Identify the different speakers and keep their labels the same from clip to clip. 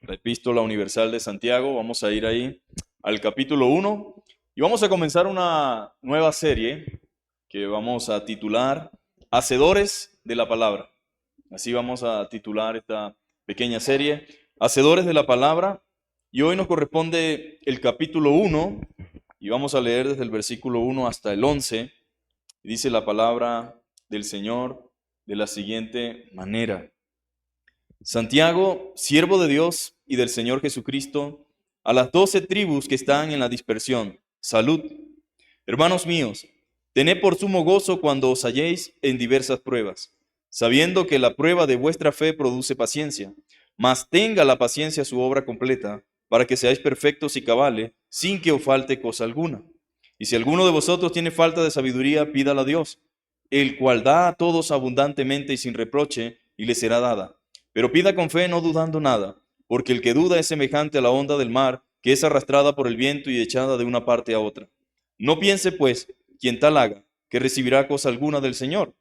Speaker 1: la Epístola Universal de Santiago. Vamos a ir ahí al capítulo 1 y vamos a comenzar una nueva serie que vamos a titular Hacedores de la Palabra. Así vamos a titular esta pequeña serie, Hacedores de la Palabra. Y hoy nos corresponde el capítulo 1 y vamos a leer desde el versículo 1 hasta el 11. Dice la palabra del Señor de la siguiente manera. Santiago, siervo de Dios y del Señor Jesucristo, a las 12 tribus que están en la dispersión, salud. Hermanos míos, tened por sumo gozo cuando os halléis en diversas pruebas, sabiendo que la prueba de vuestra fe produce paciencia, mas tenga la paciencia su obra completa, para que seáis perfectos y cabales, sin que os falte cosa alguna. Y si alguno de vosotros tiene falta de sabiduría, pídala a Dios, el cual da a todos abundantemente y sin reproche, y le será dada. Pero pida con fe, no dudando nada, porque el que duda es semejante a la onda del mar, que es arrastrada por el viento y echada de una parte a otra. No piense, pues, quien tal haga, que recibirá cosa alguna del Señor.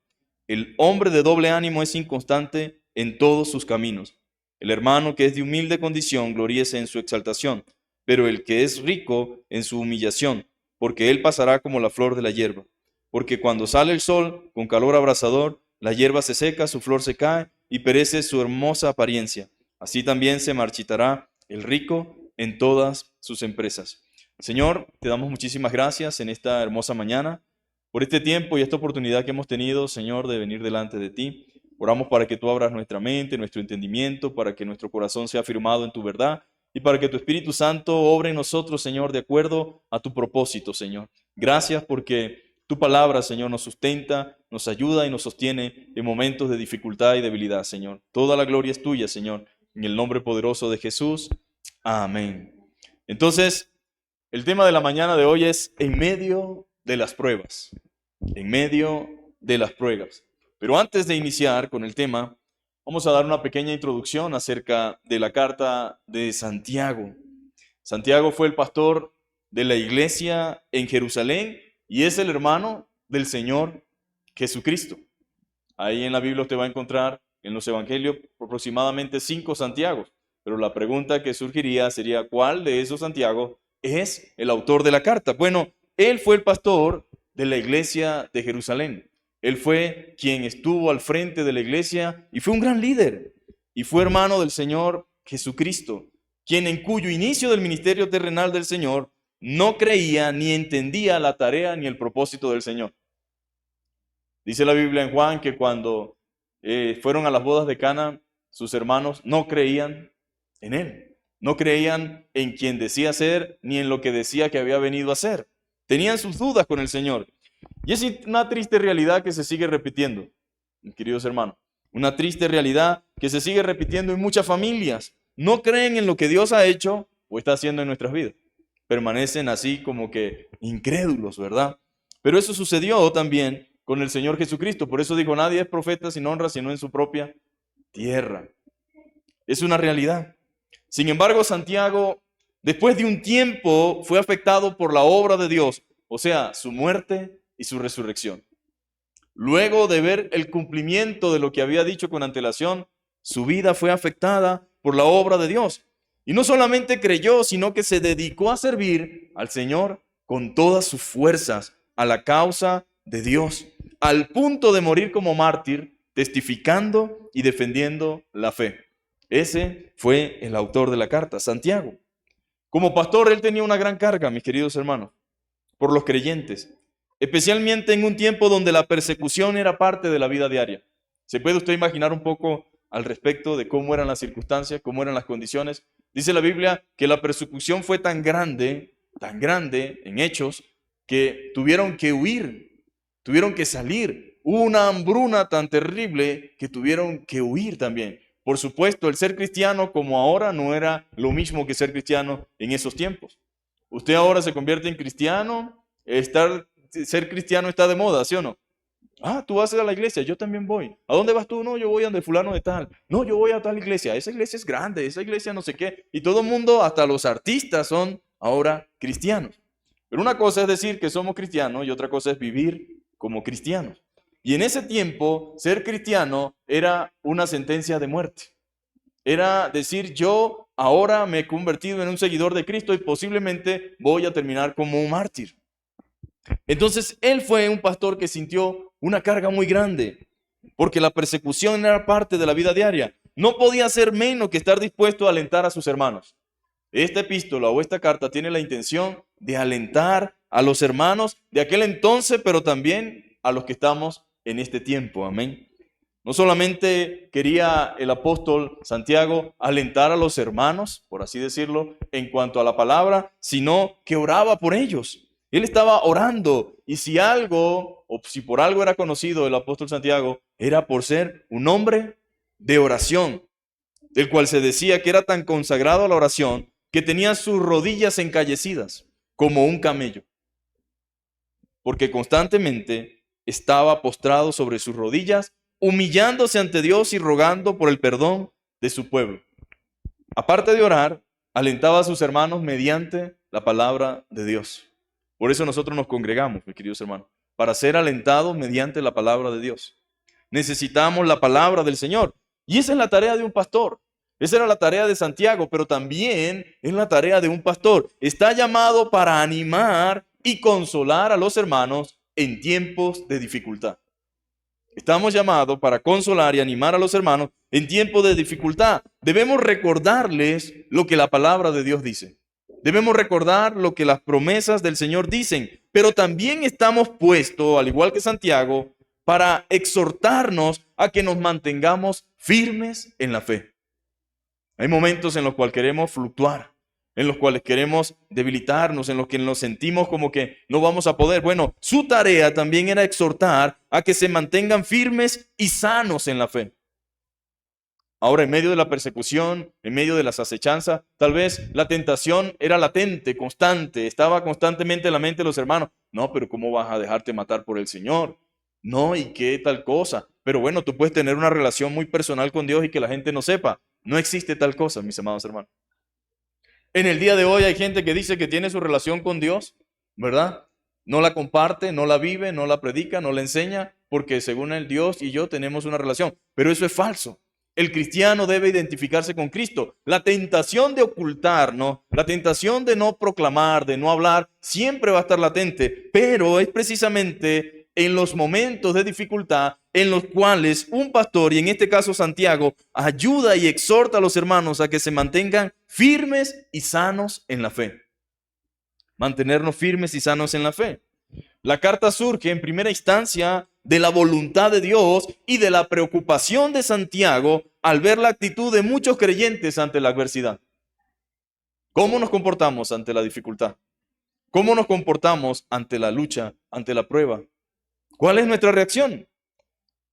Speaker 1: El hombre de doble ánimo es inconstante en todos sus caminos. El hermano que es de humilde condición gloríese en su exaltación, pero el que es rico en su humillación, porque él pasará como la flor de la hierba. Porque cuando sale el sol con calor abrasador, la hierba se seca, su flor se cae y perece su hermosa apariencia. Así también se marchitará el rico en todas sus empresas. Señor, te damos muchísimas gracias en esta hermosa mañana por este tiempo y esta oportunidad que hemos tenido, Señor, de venir delante de ti. Oramos para que tú abras nuestra mente, nuestro entendimiento, para que nuestro corazón sea firmado en tu verdad y para que tu Espíritu Santo obre en nosotros, Señor, de acuerdo a tu propósito, Señor. Gracias porque tu palabra, Señor, nos sustenta, nos ayuda y nos sostiene en momentos de dificultad y debilidad, Señor. Toda la gloria es tuya, Señor, en el nombre poderoso de Jesús. Amén. Entonces, el tema de la mañana de hoy es en medio de las pruebas. En medio de las pruebas. Pero antes de iniciar con el tema, vamos a dar una pequeña introducción acerca de la carta de Santiago. Santiago fue el pastor de la iglesia en Jerusalén y es el hermano del Señor Jesucristo. Ahí en la Biblia usted va a encontrar en los evangelios aproximadamente 5 Santiagos. Pero la pregunta que surgiría sería, ¿cuál de esos Santiago es el autor de la carta? Bueno, él fue el pastor de la iglesia de Jerusalén. Él fue quien estuvo al frente de la iglesia y fue un gran líder. Y fue hermano del Señor Jesucristo, quien en cuyo inicio del ministerio terrenal del Señor no creía ni entendía la tarea ni el propósito del Señor. Dice la Biblia en Juan que cuando fueron a las bodas de Cana, sus hermanos no creían en él. No creían en quien decía ser ni en lo que decía que había venido a hacer. Tenían sus dudas con el Señor. Y es una triste realidad que se sigue repitiendo, queridos hermanos. Una triste realidad que se sigue repitiendo en muchas familias. No creen en lo que Dios ha hecho o está haciendo en nuestras vidas. Permanecen así como que incrédulos, ¿verdad? Pero eso sucedió también con el Señor Jesucristo. Por eso dijo, nadie es profeta sin honra, sino en su propia tierra. Es una realidad. Sin embargo, Santiago, después de un tiempo, fue afectado por la obra de Dios, o sea, su muerte y su resurrección. Luego de ver el cumplimiento de lo que había dicho con antelación, su vida fue afectada por la obra de Dios. Y no solamente creyó, sino que se dedicó a servir al Señor con todas sus fuerzas, a la causa de Dios, al punto de morir como mártir, testificando y defendiendo la fe. Ese fue el autor de la carta, Santiago. Como pastor, él tenía una gran carga, mis queridos hermanos, por los creyentes, especialmente en un tiempo donde la persecución era parte de la vida diaria. ¿Se puede usted imaginar un poco al respecto de cómo eran las circunstancias, cómo eran las condiciones? Dice la Biblia que la persecución fue tan grande en Hechos, que tuvieron que huir, tuvieron que salir. Hubo una hambruna tan terrible que tuvieron que huir también. Por supuesto, el ser cristiano como ahora no era lo mismo que ser cristiano en esos tiempos. Usted ahora se convierte en cristiano, ser cristiano está de moda, ¿sí o no? Ah, tú vas a la iglesia, yo también voy. ¿A dónde vas tú? No, yo voy a donde fulano de tal. No, yo voy a tal iglesia. Esa iglesia es grande, esa iglesia no sé qué. Y todo el mundo, hasta los artistas, son ahora cristianos. Pero una cosa es decir que somos cristianos y otra cosa es vivir como cristianos. Y en ese tiempo, ser cristiano era una sentencia de muerte. Era decir, yo ahora me he convertido en un seguidor de Cristo y posiblemente voy a terminar como un mártir. Entonces, él fue un pastor que sintió una carga muy grande, porque la persecución era parte de la vida diaria. No podía hacer menos que estar dispuesto a alentar a sus hermanos. Esta epístola o esta carta tiene la intención de alentar a los hermanos de aquel entonces, pero también a los que estamos en este tiempo. Amén. No solamente quería el apóstol Santiago alentar a los hermanos, por así decirlo, en cuanto a la palabra, sino que oraba por ellos. Él estaba orando, y si algo, o si por algo era conocido el apóstol Santiago, era por ser un hombre de oración, del cual se decía que era tan consagrado a la oración que tenía sus rodillas encallecidas como un camello, porque constantemente estaba postrado sobre sus rodillas, humillándose ante Dios y rogando por el perdón de su pueblo. Aparte de orar, alentaba a sus hermanos mediante la palabra de Dios. Por eso nosotros nos congregamos, mis queridos hermanos, para ser alentados mediante la palabra de Dios. Necesitamos la palabra del Señor. Y esa es la tarea de un pastor. Esa era la tarea de Santiago, pero también es la tarea de un pastor. Está llamado para animar y consolar a los hermanos en tiempos de dificultad. Estamos llamados para consolar y animar a los hermanos en tiempos de dificultad. Debemos recordarles lo que la palabra de Dios dice. Debemos recordar lo que las promesas del Señor dicen, pero también estamos puestos, al igual que Santiago, para exhortarnos a que nos mantengamos firmes en la fe. Hay momentos en los cuales queremos fluctuar, en los cuales queremos debilitarnos, en los que nos sentimos como que no vamos a poder. Bueno, su tarea también era exhortar a que se mantengan firmes y sanos en la fe. Ahora, en medio de la persecución, en medio de las acechanzas, tal vez la tentación era latente, constante, estaba constantemente en la mente de los hermanos. No, pero ¿cómo vas a dejarte matar por el Señor? No, ¿y qué tal cosa? Pero bueno, tú puedes tener una relación muy personal con Dios y que la gente no sepa. No existe tal cosa, mis amados hermanos. En el día de hoy hay gente que dice que tiene su relación con Dios, ¿verdad? No la comparte, no la vive, no la predica, no la enseña, porque según el Dios y yo tenemos una relación. Pero eso es falso. El cristiano debe identificarse con Cristo. La tentación de ocultarnos, la tentación de no proclamar, de no hablar, siempre va a estar latente, pero es precisamente en los momentos de dificultad en los cuales un pastor, y en este caso Santiago, ayuda y exhorta a los hermanos a que se mantengan firmes y sanos en la fe. Mantenernos firmes y sanos en la fe. La carta surge en primera instancia de la voluntad de Dios y de la preocupación de Santiago al ver la actitud de muchos creyentes ante la adversidad. ¿Cómo nos comportamos ante la dificultad? ¿Cómo nos comportamos ante la lucha, ante la prueba? ¿Cuál es nuestra reacción?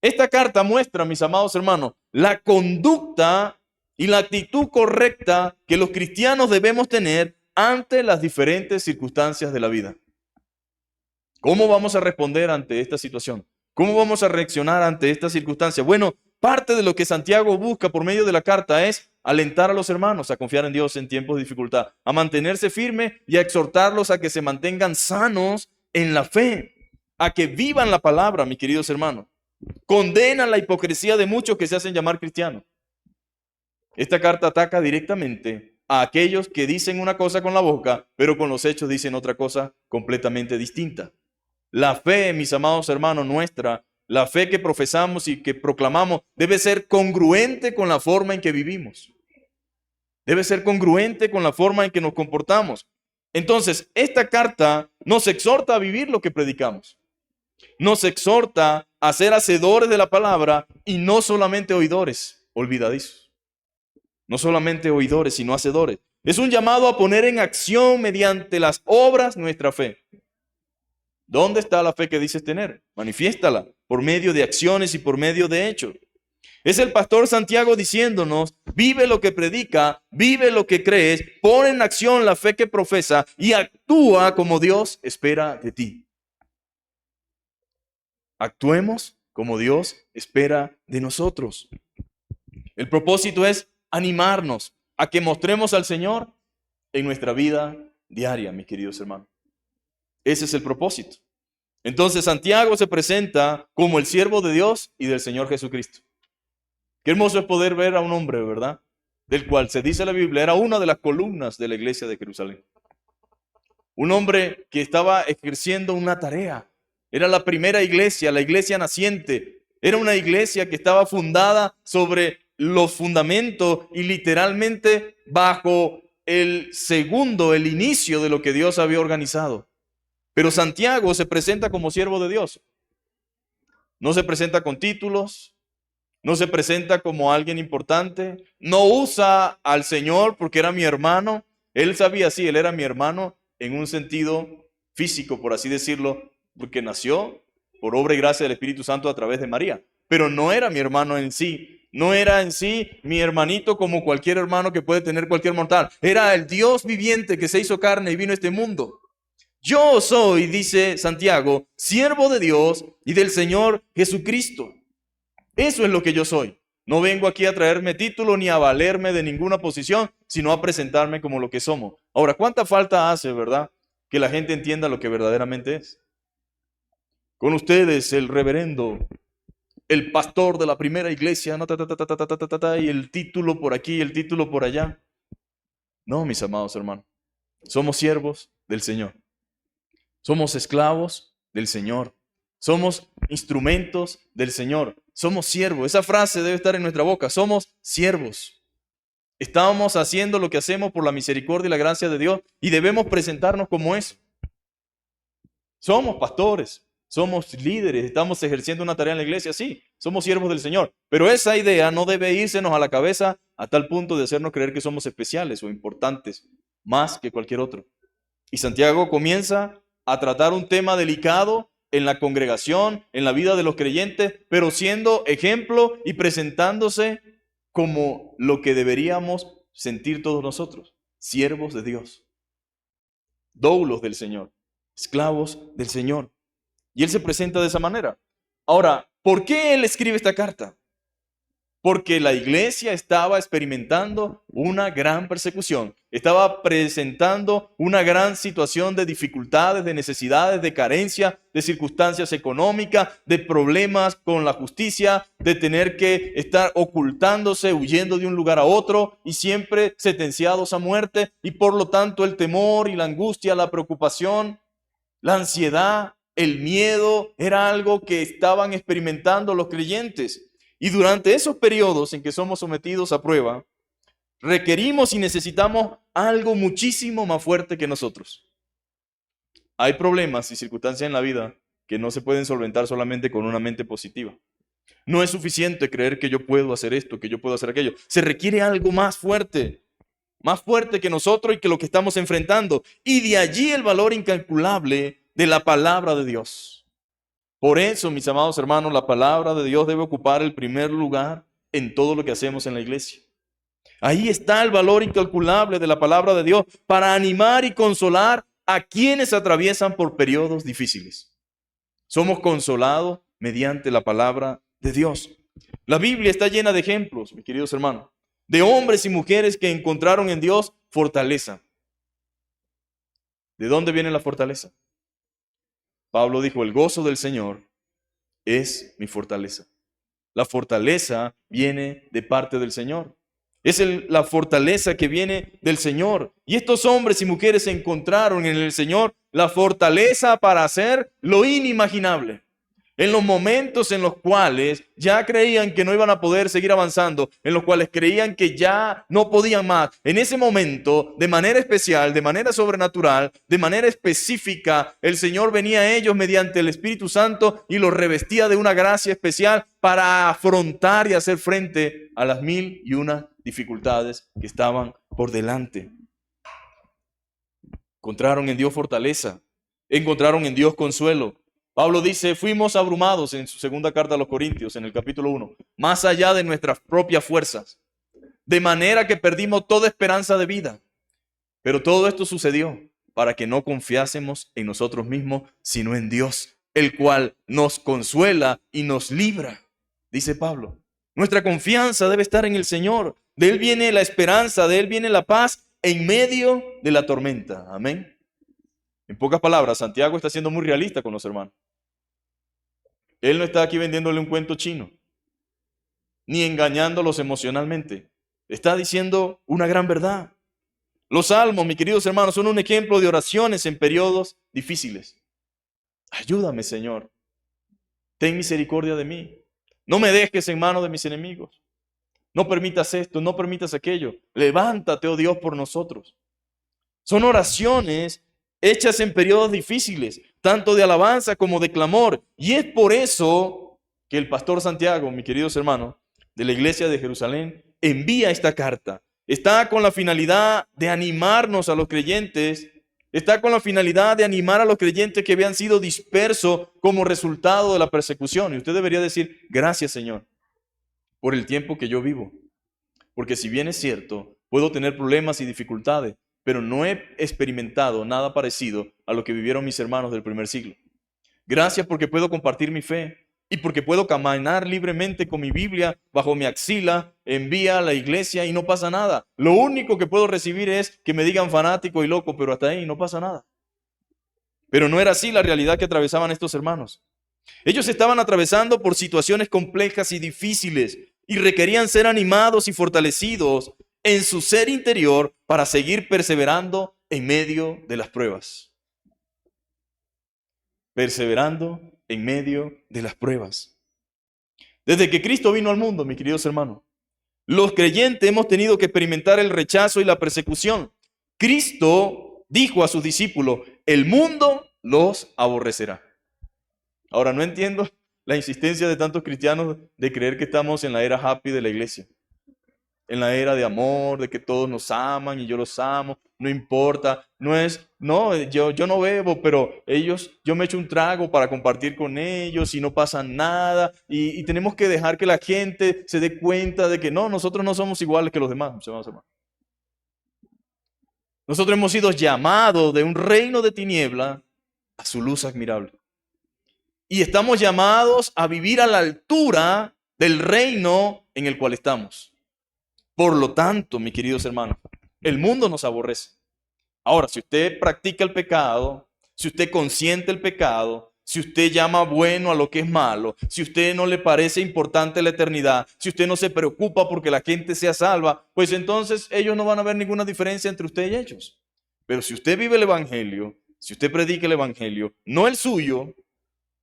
Speaker 1: Esta carta muestra, mis amados hermanos, la conducta y la actitud correcta que los cristianos debemos tener ante las diferentes circunstancias de la vida. ¿Cómo vamos a responder ante esta situación? ¿Cómo vamos a reaccionar ante esta circunstancia? Bueno, parte de lo que Santiago busca por medio de la carta es alentar a los hermanos a confiar en Dios en tiempos de dificultad, a mantenerse firmes y a exhortarlos a que se mantengan sanos en la fe, a que vivan la palabra, mis queridos hermanos. Condena la hipocresía de muchos que se hacen llamar cristianos. Esta carta ataca directamente a aquellos que dicen una cosa con la boca, pero con los hechos dicen otra cosa completamente distinta. La fe, mis amados hermanos, nuestra, la fe que profesamos y que proclamamos, debe ser congruente con la forma en que vivimos. Debe ser congruente con la forma en que nos comportamos. Entonces, esta carta nos exhorta a vivir lo que predicamos. Nos exhorta a ser hacedores de la palabra y no solamente oidores olvidadizos. No solamente oidores, sino hacedores. Es un llamado a poner en acción mediante las obras nuestra fe. ¿Dónde está la fe que dices tener? Manifiéstala por medio de acciones y por medio de hechos. Es el pastor Santiago diciéndonos, vive lo que predica, vive lo que crees, pon en acción la fe que profesa y actúa como Dios espera de ti. Actuemos como Dios espera de nosotros. El propósito es animarnos a que mostremos al Señor en nuestra vida diaria, mis queridos hermanos. Ese es el propósito. Entonces Santiago se presenta como el siervo de Dios y del Señor Jesucristo. Qué hermoso es poder ver a un hombre, ¿verdad? del cual se dice la Biblia era una de las columnas de la iglesia de Jerusalén. Un hombre que estaba ejerciendo una tarea. Era la primera iglesia, la iglesia naciente. Era una iglesia que estaba fundada sobre los fundamentos y literalmente bajo el inicio de lo que Dios había organizado. Pero Santiago se presenta como siervo de Dios. No se presenta con títulos, no se presenta como alguien importante, no usa al Señor porque era mi hermano. Él sabía, sí, él era mi hermano en un sentido físico, por así decirlo, porque nació por obra y gracia del Espíritu Santo a través de María. Pero no era mi hermano en sí, no era en sí mi hermanito como cualquier hermano que puede tener cualquier mortal. Era el Dios viviente que se hizo carne y vino a este mundo. Yo soy, dice Santiago, siervo de Dios y del Señor Jesucristo. Eso es lo que yo soy. No vengo aquí a traerme título ni a valerme de ninguna posición, sino a presentarme como lo que somos. Ahora, ¿cuánta falta hace, verdad, que la gente entienda lo que verdaderamente es? Con ustedes, el reverendo, el pastor de la primera iglesia, no, y el título por aquí, el título por allá. No, mis amados hermanos, somos siervos del Señor. Somos esclavos del Señor. Somos instrumentos del Señor. Somos siervos. Esa frase debe estar en nuestra boca. Somos siervos. Estamos haciendo lo que hacemos por la misericordia y la gracia de Dios y debemos presentarnos como eso. Somos pastores, somos líderes, estamos ejerciendo una tarea en la iglesia, sí, somos siervos del Señor. Pero esa idea no debe írsenos a la cabeza a tal punto de hacernos creer que somos especiales o importantes, más que cualquier otro. Y Santiago comienza a tratar un tema delicado en la congregación, en la vida de los creyentes, pero siendo ejemplo y presentándose como lo que deberíamos sentir todos nosotros, siervos de Dios, doulos del Señor, esclavos del Señor. Y él se presenta de esa manera. Ahora, ¿por qué él escribe esta carta? Porque la iglesia estaba experimentando una gran persecución, estaba presentando una gran situación de dificultades, de necesidades, de carencia, de circunstancias económicas, de problemas con la justicia, de tener que estar ocultándose, huyendo de un lugar a otro y siempre sentenciados a muerte. Y por lo tanto el temor y la angustia, la preocupación, la ansiedad, el miedo era algo que estaban experimentando los creyentes. Y durante esos periodos en que somos sometidos a prueba, requerimos y necesitamos algo muchísimo más fuerte que nosotros. Hay problemas y circunstancias en la vida que no se pueden solventar solamente con una mente positiva. No es suficiente creer que yo puedo hacer esto, que yo puedo hacer aquello. Se requiere algo más fuerte que nosotros y que lo que estamos enfrentando. Y de allí el valor incalculable de la palabra de Dios. Por eso, mis amados hermanos, la palabra de Dios debe ocupar el primer lugar en todo lo que hacemos en la iglesia. Ahí está el valor incalculable de la palabra de Dios para animar y consolar a quienes atraviesan por periodos difíciles. Somos consolados mediante la palabra de Dios. La Biblia está llena de ejemplos, mis queridos hermanos, de hombres y mujeres que encontraron en Dios fortaleza. ¿De dónde viene la fortaleza? Pablo dijo, el gozo del Señor es mi fortaleza. La fortaleza viene de parte del Señor. Es la fortaleza que viene del Señor. Y estos hombres y mujeres encontraron en el Señor la fortaleza para hacer lo inimaginable. En los momentos en los cuales ya creían que no iban a poder seguir avanzando, en los cuales creían que ya no podían más, en ese momento, de manera especial, de manera sobrenatural, de manera específica, el Señor venía a ellos mediante el Espíritu Santo y los revestía de una gracia especial para afrontar y hacer frente a las 1001 dificultades que estaban por delante. Encontraron en Dios fortaleza, encontraron en Dios consuelo. Pablo dice, fuimos abrumados en su segunda carta a los Corintios, en el capítulo 1, más allá de nuestras propias fuerzas, de manera que perdimos toda esperanza de vida. Pero todo esto sucedió para que no confiásemos en nosotros mismos, sino en Dios, el cual nos consuela y nos libra, dice Pablo. Nuestra confianza debe estar en el Señor. De Él viene la esperanza, de Él viene la paz en medio de la tormenta. Amén. En pocas palabras, Santiago está siendo muy realista con los hermanos. Él no está aquí vendiéndole un cuento chino, ni engañándolos emocionalmente. Está diciendo una gran verdad. Los salmos, mis queridos hermanos, son un ejemplo de oraciones en periodos difíciles. Ayúdame, Señor. Ten misericordia de mí. No me dejes en manos de mis enemigos. No permitas esto, no permitas aquello. Levántate, oh Dios, por nosotros. Son oraciones hechas en periodos difíciles, tanto de alabanza como de clamor. Y es por eso que el pastor Santiago, mis queridos hermanos, de la iglesia de Jerusalén, envía esta carta. Está con la finalidad de animarnos a los creyentes. Está con la finalidad de animar a los creyentes que habían sido dispersos como resultado de la persecución. Y usted debería decir, gracias, Señor, por el tiempo que yo vivo. Porque si bien es cierto, puedo tener problemas y dificultades, pero no he experimentado nada parecido a lo que vivieron mis hermanos del primer siglo. Gracias porque puedo compartir mi fe y porque puedo caminar libremente con mi Biblia bajo mi axila, en vía a la iglesia y no pasa nada. Lo único que puedo recibir es que me digan fanático y loco, pero hasta ahí no pasa nada. Pero no era así la realidad que atravesaban estos hermanos. Ellos estaban atravesando por situaciones complejas y difíciles y requerían ser animados y fortalecidos en su ser interior para seguir perseverando en medio de las pruebas. Perseverando en medio de las pruebas. Desde que Cristo vino al mundo, mis queridos hermanos, los creyentes hemos tenido que experimentar el rechazo y la persecución. Cristo dijo a sus discípulos, el mundo los aborrecerá. Ahora, no entiendo la insistencia de tantos cristianos de creer que estamos en la era happy de la iglesia. En la era de amor, de que todos nos aman y yo los amo, no importa. Yo no bebo, pero yo me echo un trago para compartir con ellos y no pasa nada. Y tenemos que dejar que la gente se dé cuenta de que no, nosotros no somos iguales que los demás. Nosotros hemos sido llamados de un reino de tiniebla a su luz admirable. Y estamos llamados a vivir a la altura del reino en el cual estamos. Por lo tanto, mis queridos hermanos, el mundo nos aborrece. Ahora, si usted practica el pecado, si usted consiente el pecado, si usted llama bueno a lo que es malo, si usted no le parece importante la eternidad, si usted no se preocupa porque la gente sea salva, pues entonces ellos no van a ver ninguna diferencia entre usted y ellos. Pero si usted vive el evangelio, si usted predica el evangelio, no el suyo,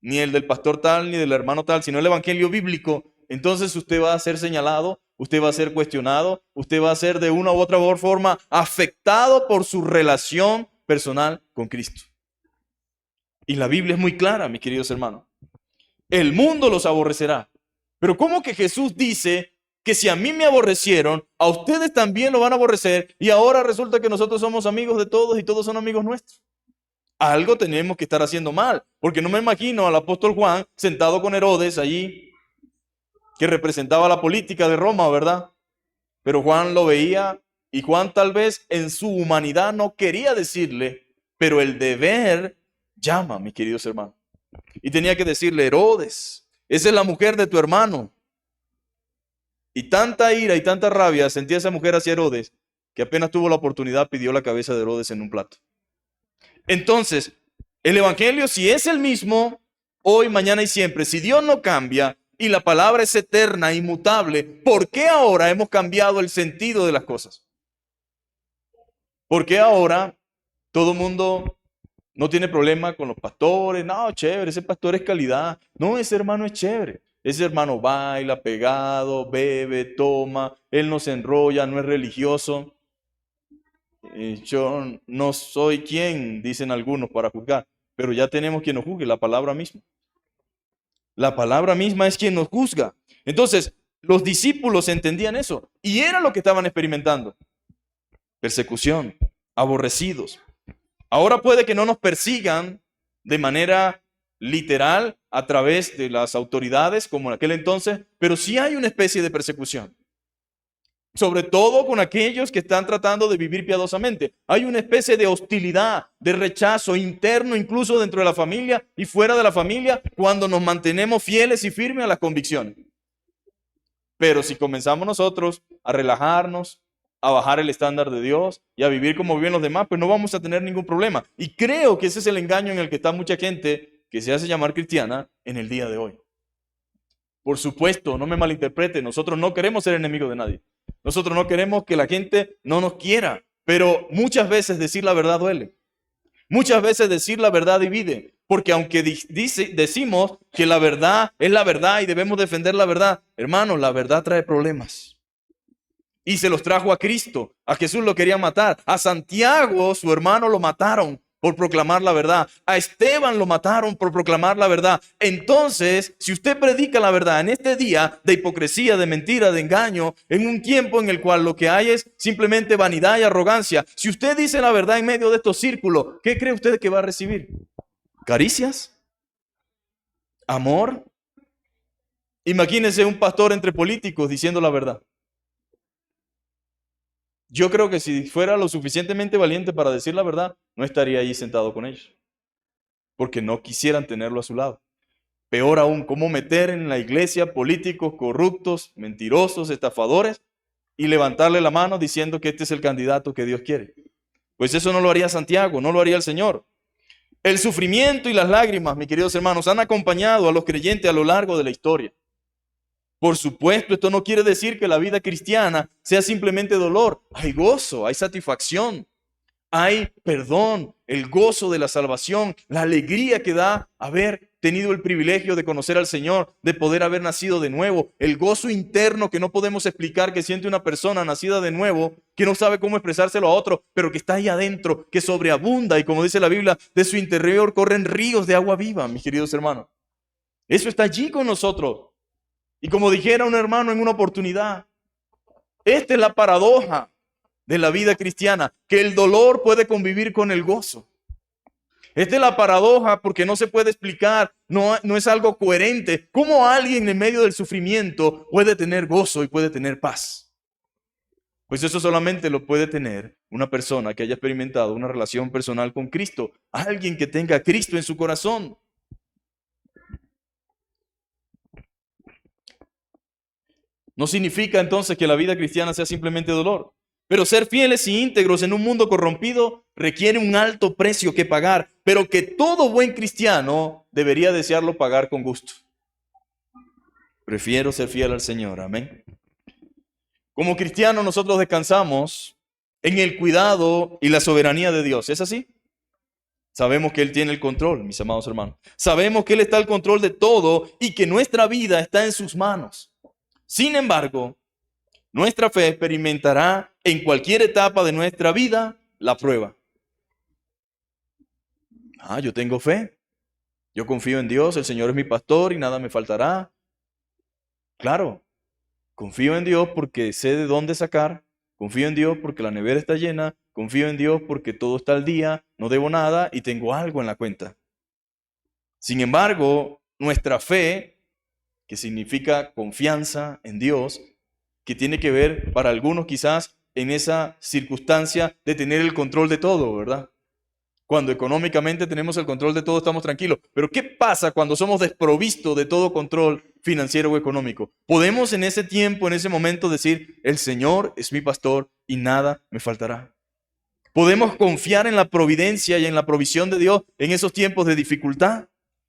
Speaker 1: ni el del pastor tal, ni del hermano tal, sino el evangelio bíblico, entonces usted va a ser señalado, usted va a ser cuestionado, usted va a ser de una u otra forma afectado por su relación personal con Cristo. Y la Biblia es muy clara, mis queridos hermanos. El mundo los aborrecerá. Pero ¿cómo que Jesús dice que si a mí me aborrecieron, a ustedes también lo van a aborrecer y ahora resulta que nosotros somos amigos de todos y todos son amigos nuestros? Algo tenemos que estar haciendo mal, porque no me imagino al apóstol Juan sentado con Herodes allí, que representaba la política de Roma, ¿verdad? Pero Juan lo veía y Juan tal vez en su humanidad no quería decirle, pero el deber llama, mis queridos hermanos. Y tenía que decirle, Herodes, esa es la mujer de tu hermano. Y tanta ira y tanta rabia sentía esa mujer hacia Herodes, que apenas tuvo la oportunidad pidió la cabeza de Herodes en un plato. Entonces, el evangelio si es el mismo, hoy, mañana y siempre, si Dios no cambia y la palabra es eterna, inmutable, ¿por qué ahora hemos cambiado el sentido de las cosas? ¿Por qué ahora todo el mundo no tiene problema con los pastores? No, chévere, ese pastor es calidad. No, ese hermano es chévere. Ese hermano baila pegado, bebe, toma, él no se enrolla, no es religioso. Yo no soy quien, dicen algunos, para juzgar, pero ya tenemos quien nos juzgue, la palabra misma. La palabra misma es quien nos juzga. Entonces, los discípulos entendían eso y era lo que estaban experimentando. Persecución, aborrecidos. Ahora puede que no nos persigan de manera literal a través de las autoridades como en aquel entonces, pero sí hay una especie de persecución. Sobre todo con aquellos que están tratando de vivir piadosamente. Hay una especie de hostilidad, de rechazo interno, incluso dentro de la familia y fuera de la familia, cuando nos mantenemos fieles y firmes a las convicciones. Pero si comenzamos nosotros a relajarnos, a bajar el estándar de Dios y a vivir como viven los demás, pues no vamos a tener ningún problema. Y creo que ese es el engaño en el que está mucha gente que se hace llamar cristiana en el día de hoy. Por supuesto, no me malinterprete, nosotros no queremos ser enemigos de nadie. Nosotros no queremos que la gente no nos quiera, pero muchas veces decir la verdad duele. Muchas veces decir la verdad divide, porque aunque decimos que la verdad es la verdad y debemos defender la verdad, hermanos, la verdad trae problemas. Y se los trajo a Cristo. A Jesús lo querían matar. A Santiago, su hermano, lo mataron por proclamar la verdad. A Esteban lo mataron por proclamar la verdad. Entonces, si usted predica la verdad en este día de hipocresía, de mentira, de engaño, en un tiempo en el cual lo que hay es simplemente vanidad y arrogancia, si usted dice la verdad en medio de estos círculos, ¿qué cree usted que va a recibir? ¿Caricias? ¿Amor? Imagínese un pastor entre políticos diciendo la verdad. Yo creo que si fuera lo suficientemente valiente para decir la verdad, no estaría ahí sentado con ellos, porque no quisieran tenerlo a su lado. Peor aún, cómo meter en la iglesia políticos corruptos, mentirosos, estafadores y levantarle la mano diciendo que este es el candidato que Dios quiere. Pues eso no lo haría Santiago, no lo haría el Señor. El sufrimiento y las lágrimas, mis queridos hermanos, han acompañado a los creyentes a lo largo de la historia. Por supuesto, esto no quiere decir que la vida cristiana sea simplemente dolor. Hay gozo, hay satisfacción, hay perdón, el gozo de la salvación, la alegría que da haber tenido el privilegio de conocer al Señor, de poder haber nacido de nuevo, el gozo interno que no podemos explicar que siente una persona nacida de nuevo, que no sabe cómo expresárselo a otro, pero que está ahí adentro, que sobreabunda y como dice la Biblia, de su interior corren ríos de agua viva, mis queridos hermanos. Eso está allí con nosotros. Y como dijera un hermano en una oportunidad, esta es la paradoja de la vida cristiana, que el dolor puede convivir con el gozo. Esta es la paradoja porque no se puede explicar, no es algo coherente. ¿Cómo alguien en medio del sufrimiento puede tener gozo y puede tener paz? Pues eso solamente lo puede tener una persona que haya experimentado una relación personal con Cristo, alguien que tenga a Cristo en su corazón. No significa entonces que la vida cristiana sea simplemente dolor. Pero ser fieles y íntegros en un mundo corrompido requiere un alto precio que pagar, pero que todo buen cristiano debería desearlo pagar con gusto. Prefiero ser fiel al Señor, amén. Como cristianos nosotros descansamos en el cuidado y la soberanía de Dios, ¿es así? Sabemos que Él tiene el control, mis amados hermanos. Sabemos que Él está al control de todo y que nuestra vida está en sus manos. Sin embargo, nuestra fe experimentará en cualquier etapa de nuestra vida la prueba. Yo tengo fe. Yo confío en Dios, el Señor es mi pastor y nada me faltará. Claro, confío en Dios porque sé de dónde sacar. Confío en Dios porque la nevera está llena. Confío en Dios porque todo está al día, no debo nada y tengo algo en la cuenta. Sin embargo, nuestra fe, que significa confianza en Dios, que tiene que ver para algunos quizás en esa circunstancia de tener el control de todo, ¿verdad? Cuando económicamente tenemos el control de todo, estamos tranquilos. Pero ¿qué pasa cuando somos desprovistos de todo control financiero o económico? Podemos en ese tiempo, en ese momento decir, el Señor es mi pastor y nada me faltará. Podemos confiar en la providencia y en la provisión de Dios en esos tiempos de dificultad.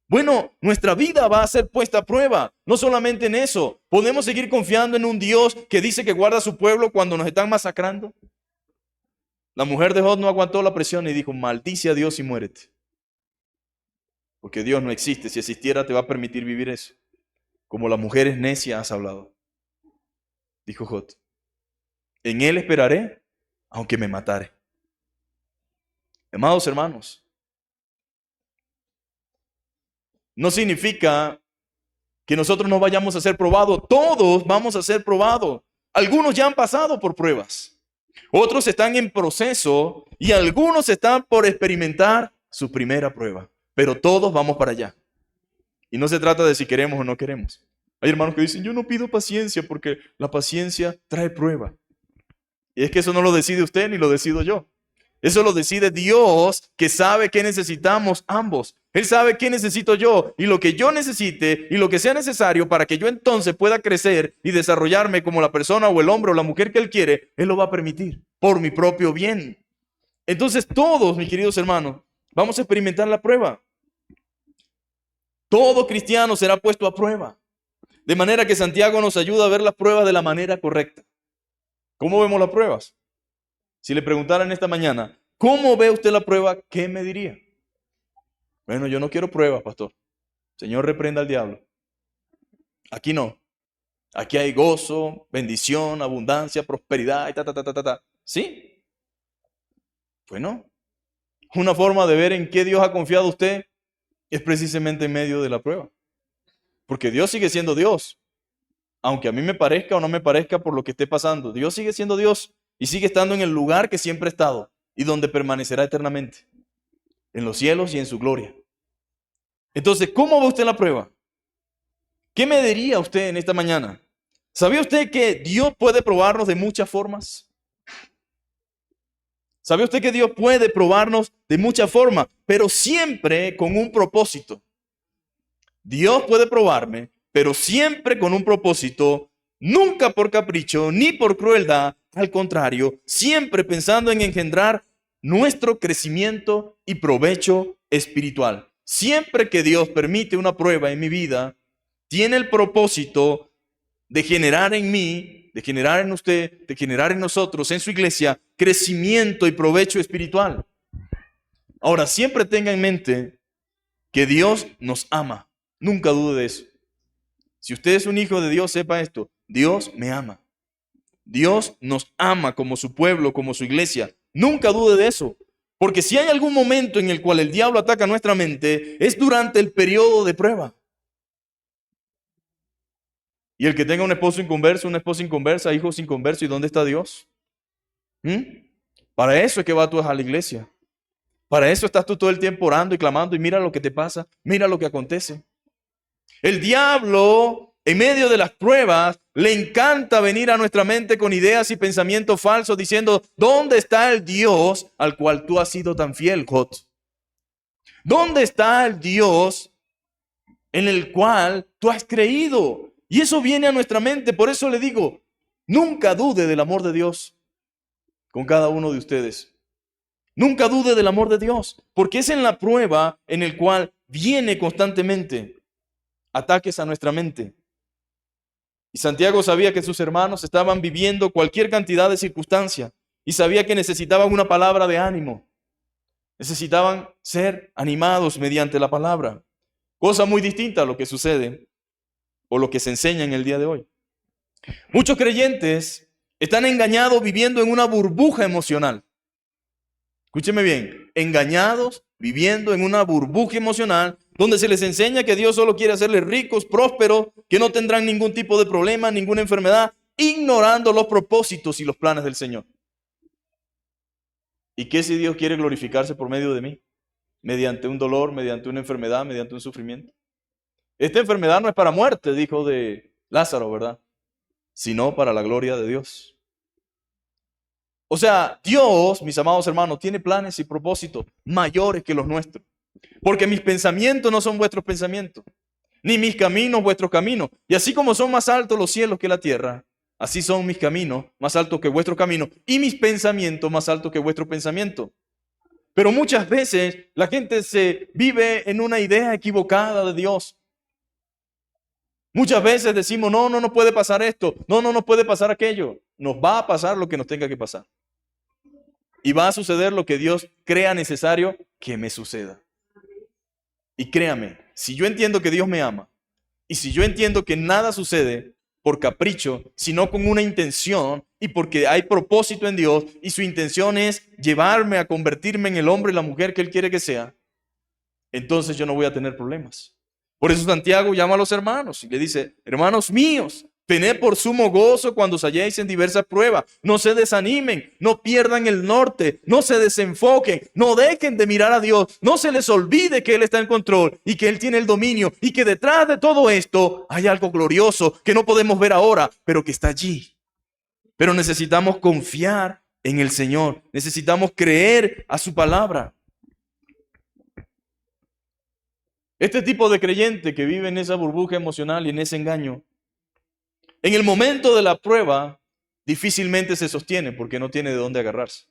Speaker 1: Bueno, nuestra vida va a ser puesta a prueba. No solamente en eso. ¿Podemos seguir confiando en un Dios que dice que guarda a su pueblo cuando nos están masacrando? La mujer de Job no aguantó la presión y dijo, maldice a Dios y muérete. Porque Dios no existe. Si existiera te va a permitir vivir eso. Como la mujer es necia has hablado. Dijo Job. En Él esperaré, aunque me matare. Amados hermanos, no significa que nosotros no vayamos a ser probados. Todos vamos a ser probados. Algunos ya han pasado por pruebas. Otros están en proceso y algunos están por experimentar su primera prueba. Pero todos vamos para allá. Y no se trata de si queremos o no queremos. Hay hermanos que dicen, yo no pido paciencia porque la paciencia trae prueba. Y es que eso no lo decide usted ni lo decido yo. Eso lo decide Dios, que sabe qué necesitamos ambos. Él sabe qué necesito yo y lo que yo necesite y lo que sea necesario para que yo entonces pueda crecer y desarrollarme como la persona o el hombre o la mujer que Él quiere. Él lo va a permitir por mi propio bien. Entonces todos, mis queridos hermanos, vamos a experimentar la prueba. Todo cristiano será puesto a prueba. De manera que Santiago nos ayuda a ver las pruebas de la manera correcta. ¿Cómo vemos las pruebas? Si le preguntaran esta mañana, ¿cómo ve usted la prueba? ¿Qué me diría? Bueno, yo no quiero pruebas, pastor. Señor, reprenda al diablo. Aquí no. Aquí hay gozo, bendición, abundancia, prosperidad y ta, ta, ta, ta, ta, ta. ¿Sí? Bueno, una forma de ver en qué Dios ha confiado usted es precisamente en medio de la prueba. Porque Dios sigue siendo Dios. Aunque a mí me parezca o no me parezca por lo que esté pasando, Dios sigue siendo Dios y sigue estando en el lugar que siempre ha estado y donde permanecerá eternamente, en los cielos y en su gloria. Entonces, ¿cómo ve usted la prueba? ¿Qué me diría usted en esta mañana? ¿Sabía usted que Dios puede probarnos de muchas formas? ¿Sabe usted que Dios puede probarnos de muchas formas, pero siempre con un propósito? Dios puede probarme, pero siempre con un propósito, nunca por capricho ni por crueldad, al contrario, siempre pensando en engendrar nuestro crecimiento y provecho espiritual. Siempre que Dios permite una prueba en mi vida, tiene el propósito de generar en mí, de generar en usted, de generar en nosotros, en su iglesia, crecimiento y provecho espiritual. Ahora, siempre tenga en mente que Dios nos ama. Nunca dude de eso. Si usted es un hijo de Dios, sepa esto. Dios me ama. Dios nos ama como su pueblo, como su iglesia. Nunca dude de eso. Porque si hay algún momento en el cual el diablo ataca nuestra mente, es durante el periodo de prueba. Y el que tenga un esposo inconverso, una esposa inconversa, hijos inconversos, ¿y dónde está Dios? Para eso es que vas tú a la iglesia. Para eso estás tú todo el tiempo orando y clamando y mira lo que te pasa, mira lo que acontece. El diablo, en medio de las pruebas, le encanta venir a nuestra mente con ideas y pensamientos falsos diciendo, ¿dónde está el Dios al cual tú has sido tan fiel, Jot? ¿Dónde está el Dios en el cual tú has creído? Y eso viene a nuestra mente. Por eso le digo, nunca dude del amor de Dios con cada uno de ustedes. Nunca dude del amor de Dios, porque es en la prueba en el cual viene constantemente ataques a nuestra mente. Y Santiago sabía que sus hermanos estaban viviendo cualquier cantidad de circunstancia y sabía que necesitaban una palabra de ánimo. Necesitaban ser animados mediante la palabra. Cosa muy distinta a lo que sucede o lo que se enseña en el día de hoy. Muchos creyentes están engañados viviendo en una burbuja emocional. Escúcheme bien, engañados viviendo en una burbuja emocional donde se les enseña que Dios solo quiere hacerles ricos, prósperos, que no tendrán ningún tipo de problema, ninguna enfermedad, ignorando los propósitos y los planes del Señor. ¿Y qué si Dios quiere glorificarse por medio de mí? Mediante un dolor, mediante una enfermedad, mediante un sufrimiento. Esta enfermedad no es para muerte, dijo de Lázaro, ¿verdad? Sino para la gloria de Dios. O sea, Dios, mis amados hermanos, tiene planes y propósitos mayores que los nuestros. Porque mis pensamientos no son vuestros pensamientos, ni mis caminos vuestros caminos. Y así como son más altos los cielos que la tierra, así son mis caminos más altos que vuestros caminos y mis pensamientos más altos que vuestros pensamientos. Pero muchas veces la gente se vive en una idea equivocada de Dios. Muchas veces decimos, no puede pasar esto, no puede pasar aquello. Nos va a pasar lo que nos tenga que pasar. Y va a suceder lo que Dios crea necesario que me suceda. Y créame, si yo entiendo que Dios me ama, y si yo entiendo que nada sucede por capricho, sino con una intención, y porque hay propósito en Dios, y su intención es llevarme a convertirme en el hombre y la mujer que Él quiere que sea, entonces yo no voy a tener problemas. Por eso Santiago llama a los hermanos y le dice, hermanos míos, tened por sumo gozo cuando os halléis en diversas pruebas. No se desanimen, no pierdan el norte, no se desenfoquen, no dejen de mirar a Dios, no se les olvide que Él está en control y que Él tiene el dominio y que detrás de todo esto hay algo glorioso que no podemos ver ahora, pero que está allí. Pero necesitamos confiar en el Señor, necesitamos creer a su palabra. Este tipo de creyente que vive en esa burbuja emocional y en ese engaño, en el momento de la prueba, difícilmente se sostiene porque no tiene de dónde agarrarse.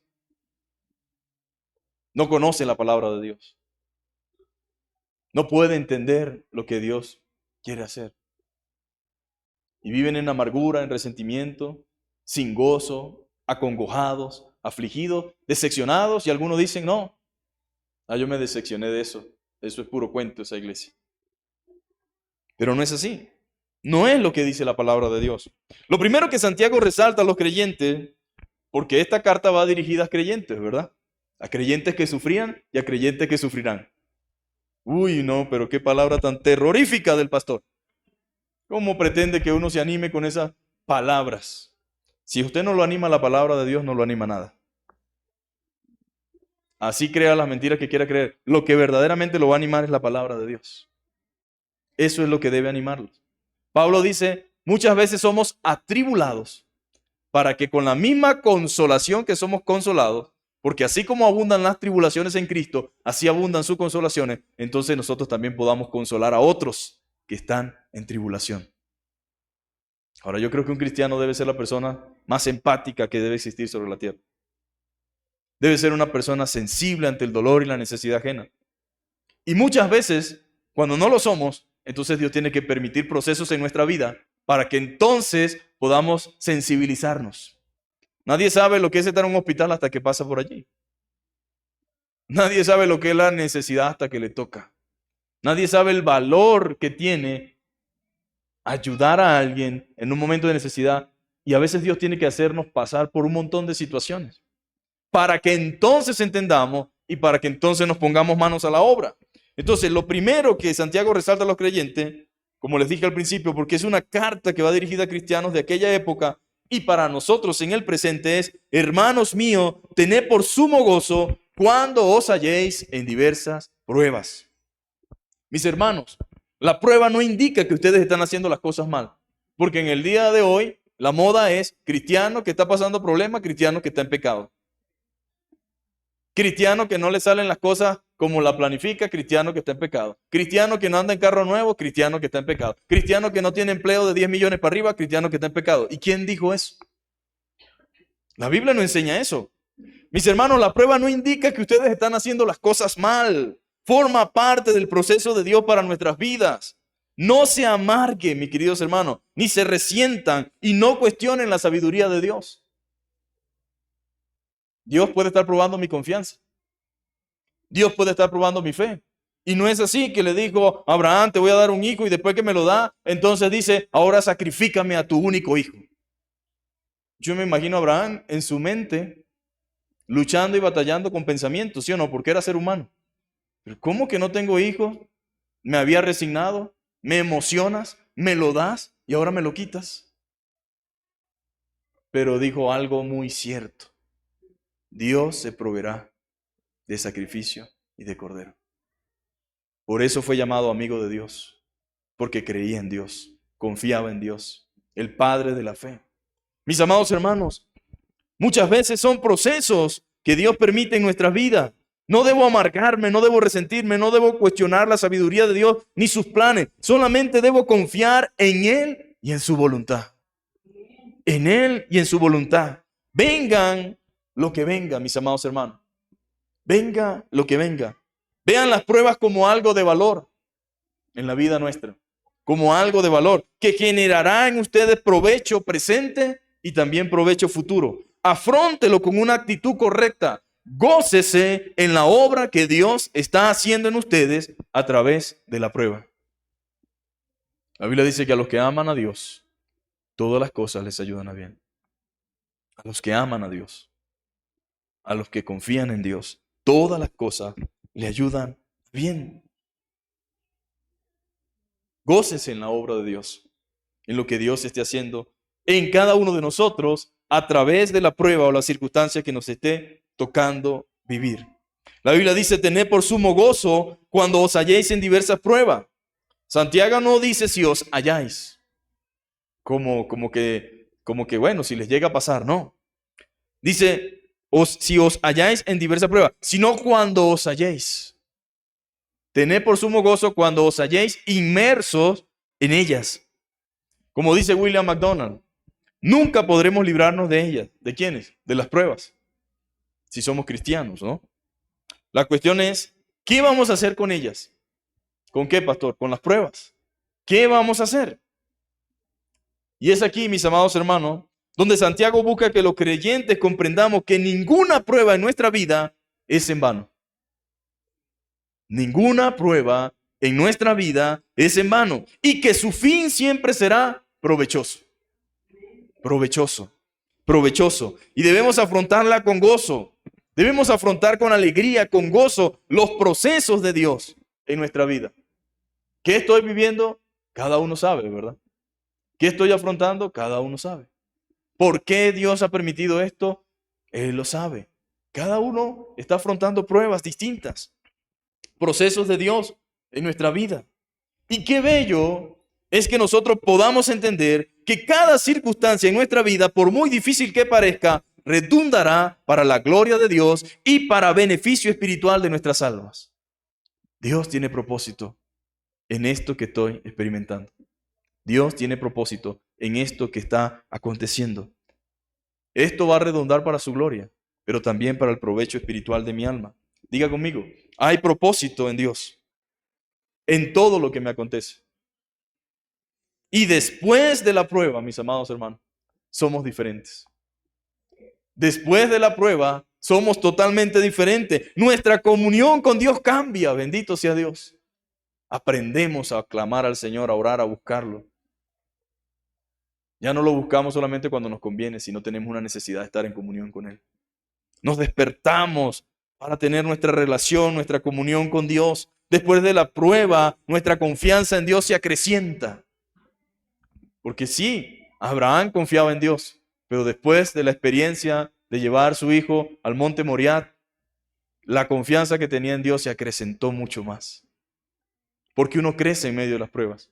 Speaker 1: No conoce la palabra de Dios. No puede entender lo que Dios quiere hacer. Y viven en amargura, en resentimiento, sin gozo, acongojados, afligidos, decepcionados, y algunos dicen, no, yo me decepcioné de eso. Eso es puro cuento, esa iglesia. Pero no es así. No es lo que dice la palabra de Dios. Lo primero que Santiago resalta a los creyentes, porque esta carta va dirigida a creyentes, ¿verdad? A creyentes que sufrían y a creyentes que sufrirán. Uy, no, pero qué palabra tan terrorífica del pastor. ¿Cómo pretende que uno se anime con esas palabras? Si usted no lo anima la palabra de Dios, no lo anima nada. Así crea las mentiras que quiera creer. Lo que verdaderamente lo va a animar es la palabra de Dios. Eso es lo que debe animarlos. Pablo dice, muchas veces somos atribulados para que con la misma consolación que somos consolados, porque así como abundan las tribulaciones en Cristo, así abundan sus consolaciones, entonces nosotros también podamos consolar a otros que están en tribulación. Ahora, yo creo que un cristiano debe ser la persona más empática que debe existir sobre la tierra. Debe ser una persona sensible ante el dolor y la necesidad ajena. Y muchas veces, cuando no lo somos, entonces Dios tiene que permitir procesos en nuestra vida para que entonces podamos sensibilizarnos. Nadie sabe lo que es estar en un hospital hasta que pasa por allí. Nadie sabe lo que es la necesidad hasta que le toca. Nadie sabe el valor que tiene ayudar a alguien en un momento de necesidad. Y a veces Dios tiene que hacernos pasar por un montón de situaciones para que entonces entendamos y para que entonces nos pongamos manos a la obra. Entonces, lo primero que Santiago resalta a los creyentes, como les dije al principio, porque es una carta que va dirigida a cristianos de aquella época y para nosotros en el presente es, hermanos míos, tened por sumo gozo cuando os halléis en diversas pruebas. Mis hermanos, la prueba no indica que ustedes están haciendo las cosas mal, porque en el día de hoy la moda es cristiano que está pasando problemas, cristiano que está en pecado. Cristiano que no le salen las cosas como la planifica, cristiano que está en pecado. Cristiano que no anda en carro nuevo, cristiano que está en pecado. Cristiano que no tiene empleo de 10 millones para arriba, cristiano que está en pecado. ¿Y quién dijo eso? La Biblia no enseña eso. Mis hermanos, la prueba no indica que ustedes están haciendo las cosas mal. Forma parte del proceso de Dios para nuestras vidas. No se amarguen, mis queridos hermanos, ni se resientan y no cuestionen la sabiduría de Dios. Dios puede estar probando mi confianza. Dios puede estar probando mi fe. Y no es así que le dijo a Abraham, te voy a dar un hijo y después que me lo da, entonces dice, ahora sacrifícame a tu único hijo. Yo me imagino a Abraham en su mente luchando y batallando con pensamientos, ¿sí o no? Porque era ser humano. Pero ¿cómo que no tengo hijos? Me había resignado, me emocionas, me lo das y ahora me lo quitas. Pero dijo algo muy cierto. Dios se proveerá de sacrificio y de cordero. Por eso fue llamado amigo de Dios, porque creía en Dios, confiaba en Dios, el Padre de la fe. Mis amados hermanos, muchas veces son procesos que Dios permite en nuestras vidas. No debo amargarme, no debo resentirme, no debo cuestionar la sabiduría de Dios ni sus planes. Solamente debo confiar en Él y en su voluntad. En Él y en su voluntad. Vengan lo que venga, mis amados hermanos. Venga lo que venga. Vean las pruebas como algo de valor en la vida nuestra. Como algo de valor que generará en ustedes provecho presente y también provecho futuro. Afróntelo con una actitud correcta. Gócese en la obra que Dios está haciendo en ustedes a través de la prueba. La Biblia dice que a los que aman a Dios, todas las cosas les ayudan a bien. A los que aman a Dios, a los que confían en Dios, todas las cosas le ayudan bien. Gócese en la obra de Dios, en lo que Dios esté haciendo en cada uno de nosotros a través de la prueba o la circunstancia que nos esté tocando vivir. La Biblia dice, tened por sumo gozo cuando os halléis en diversas pruebas. Santiago no dice si os halláis, como que bueno, si les llega a pasar, no. Dice, si os halláis en diversas pruebas, sino cuando os halléis. Tened por sumo gozo cuando os halléis inmersos en ellas. Como dice William MacDonald, nunca podremos librarnos de ellas. ¿De quiénes? De las pruebas. Si somos cristianos, ¿no? La cuestión es, ¿qué vamos a hacer con ellas? ¿Con qué, pastor? Con las pruebas. ¿Qué vamos a hacer? Y es aquí, mis amados hermanos, donde Santiago busca que los creyentes comprendamos que ninguna prueba en nuestra vida es en vano. Ninguna prueba en nuestra vida es en vano y que su fin siempre será provechoso. Provechoso, provechoso. Y debemos afrontarla con gozo. Debemos afrontar con alegría, con gozo, los procesos de Dios en nuestra vida. ¿Qué estoy viviendo? Cada uno sabe, ¿verdad? ¿Qué estoy afrontando? Cada uno sabe. ¿Por qué Dios ha permitido esto? Él lo sabe. Cada uno está afrontando pruebas distintas, procesos de Dios en nuestra vida. Y qué bello es que nosotros podamos entender que cada circunstancia en nuestra vida, por muy difícil que parezca, redundará para la gloria de Dios y para beneficio espiritual de nuestras almas. Dios tiene propósito en esto que estoy experimentando. Dios tiene propósito en esto que está aconteciendo. Esto va a redundar para su gloria, pero también para el provecho espiritual de mi alma. Diga conmigo, hay propósito en Dios, en todo lo que me acontece. Y después de la prueba, mis amados hermanos, somos diferentes. Después de la prueba, somos totalmente diferentes. Nuestra comunión con Dios cambia, bendito sea Dios. Aprendemos a clamar al Señor, a orar, a buscarlo. Ya no lo buscamos solamente cuando nos conviene, sino tenemos una necesidad de estar en comunión con Él. Nos despertamos para tener nuestra relación, nuestra comunión con Dios. Después de la prueba, nuestra confianza en Dios se acrecienta. Porque sí, Abraham confiaba en Dios, pero después de la experiencia de llevar a su hijo al monte Moriat, la confianza que tenía en Dios se acrecentó mucho más. Porque uno crece en medio de las pruebas.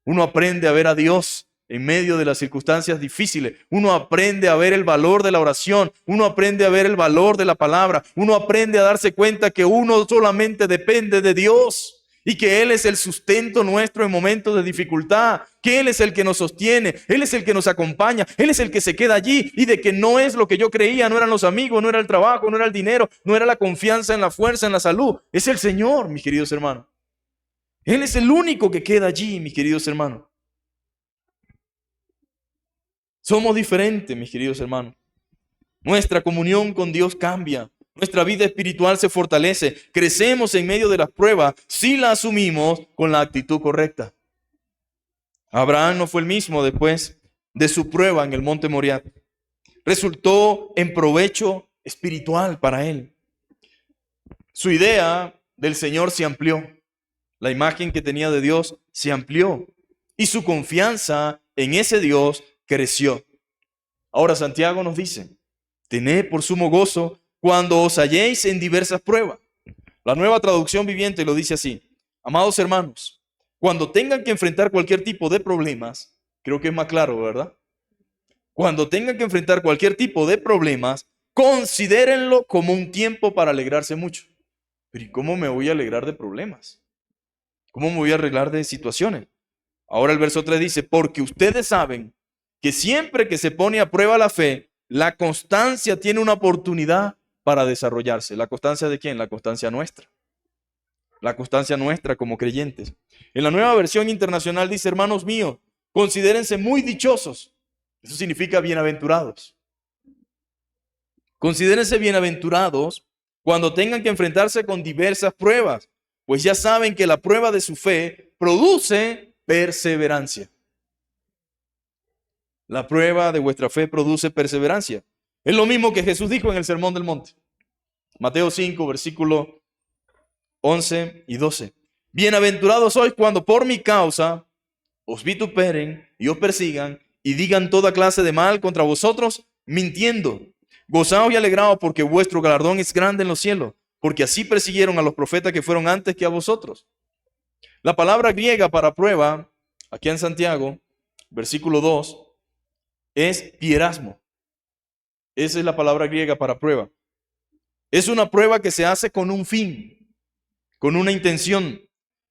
Speaker 1: Uno aprende a ver a Dios en medio de las circunstancias difíciles. Uno aprende a ver el valor de la oración. Uno aprende a ver el valor de la palabra. Uno aprende a darse cuenta que uno solamente depende de Dios y que Él es el sustento nuestro en momentos de dificultad, que Él es el que nos sostiene, Él es el que nos acompaña, Él es el que se queda allí y de que no es lo que yo creía, no eran los amigos, no era el trabajo, no era el dinero, no era la confianza en la fuerza, en la salud. Es el Señor, mis queridos hermanos. Él es el único que queda allí, mis queridos hermanos. Somos diferentes, mis queridos hermanos. Nuestra comunión con Dios cambia. Nuestra vida espiritual se fortalece. Crecemos en medio de las pruebas si la asumimos con la actitud correcta. Abraham no fue el mismo después de su prueba en el monte Moriat. Resultó en provecho espiritual para él. Su idea del Señor se amplió. La imagen que tenía de Dios se amplió. Y su confianza en ese Dios creció. Ahora Santiago nos dice, tened por sumo gozo cuando os halléis en diversas pruebas. La Nueva Traducción Viviente lo dice así. Amados hermanos, cuando tengan que enfrentar cualquier tipo de problemas, creo que es más claro, ¿verdad? Cuando tengan que enfrentar cualquier tipo de problemas, considérenlo como un tiempo para alegrarse mucho. Pero ¿y cómo me voy a alegrar de problemas? ¿Cómo me voy a arreglar de situaciones? Ahora el verso 3 dice, porque ustedes saben que siempre que se pone a prueba la fe, la constancia tiene una oportunidad para desarrollarse. ¿La constancia de quién? La constancia nuestra. La constancia nuestra como creyentes. En la Nueva Versión Internacional dice, hermanos míos, considérense muy dichosos. Eso significa bienaventurados. Considérense bienaventurados cuando tengan que enfrentarse con diversas pruebas, pues ya saben que la prueba de su fe produce perseverancia. La prueba de vuestra fe produce perseverancia. Es lo mismo que Jesús dijo en el Sermón del Monte. Mateo 5, versículo 11 y 12. Bienaventurados sois cuando por mi causa os vituperen y os persigan y digan toda clase de mal contra vosotros, mintiendo. Gozaos y alegraos porque vuestro galardón es grande en los cielos, porque así persiguieron a los profetas que fueron antes que a vosotros. La palabra griega para prueba, aquí en Santiago, versículo 2, es pierasmo. Esa es la palabra griega para prueba. Es una prueba que se hace con un fin, con una intención,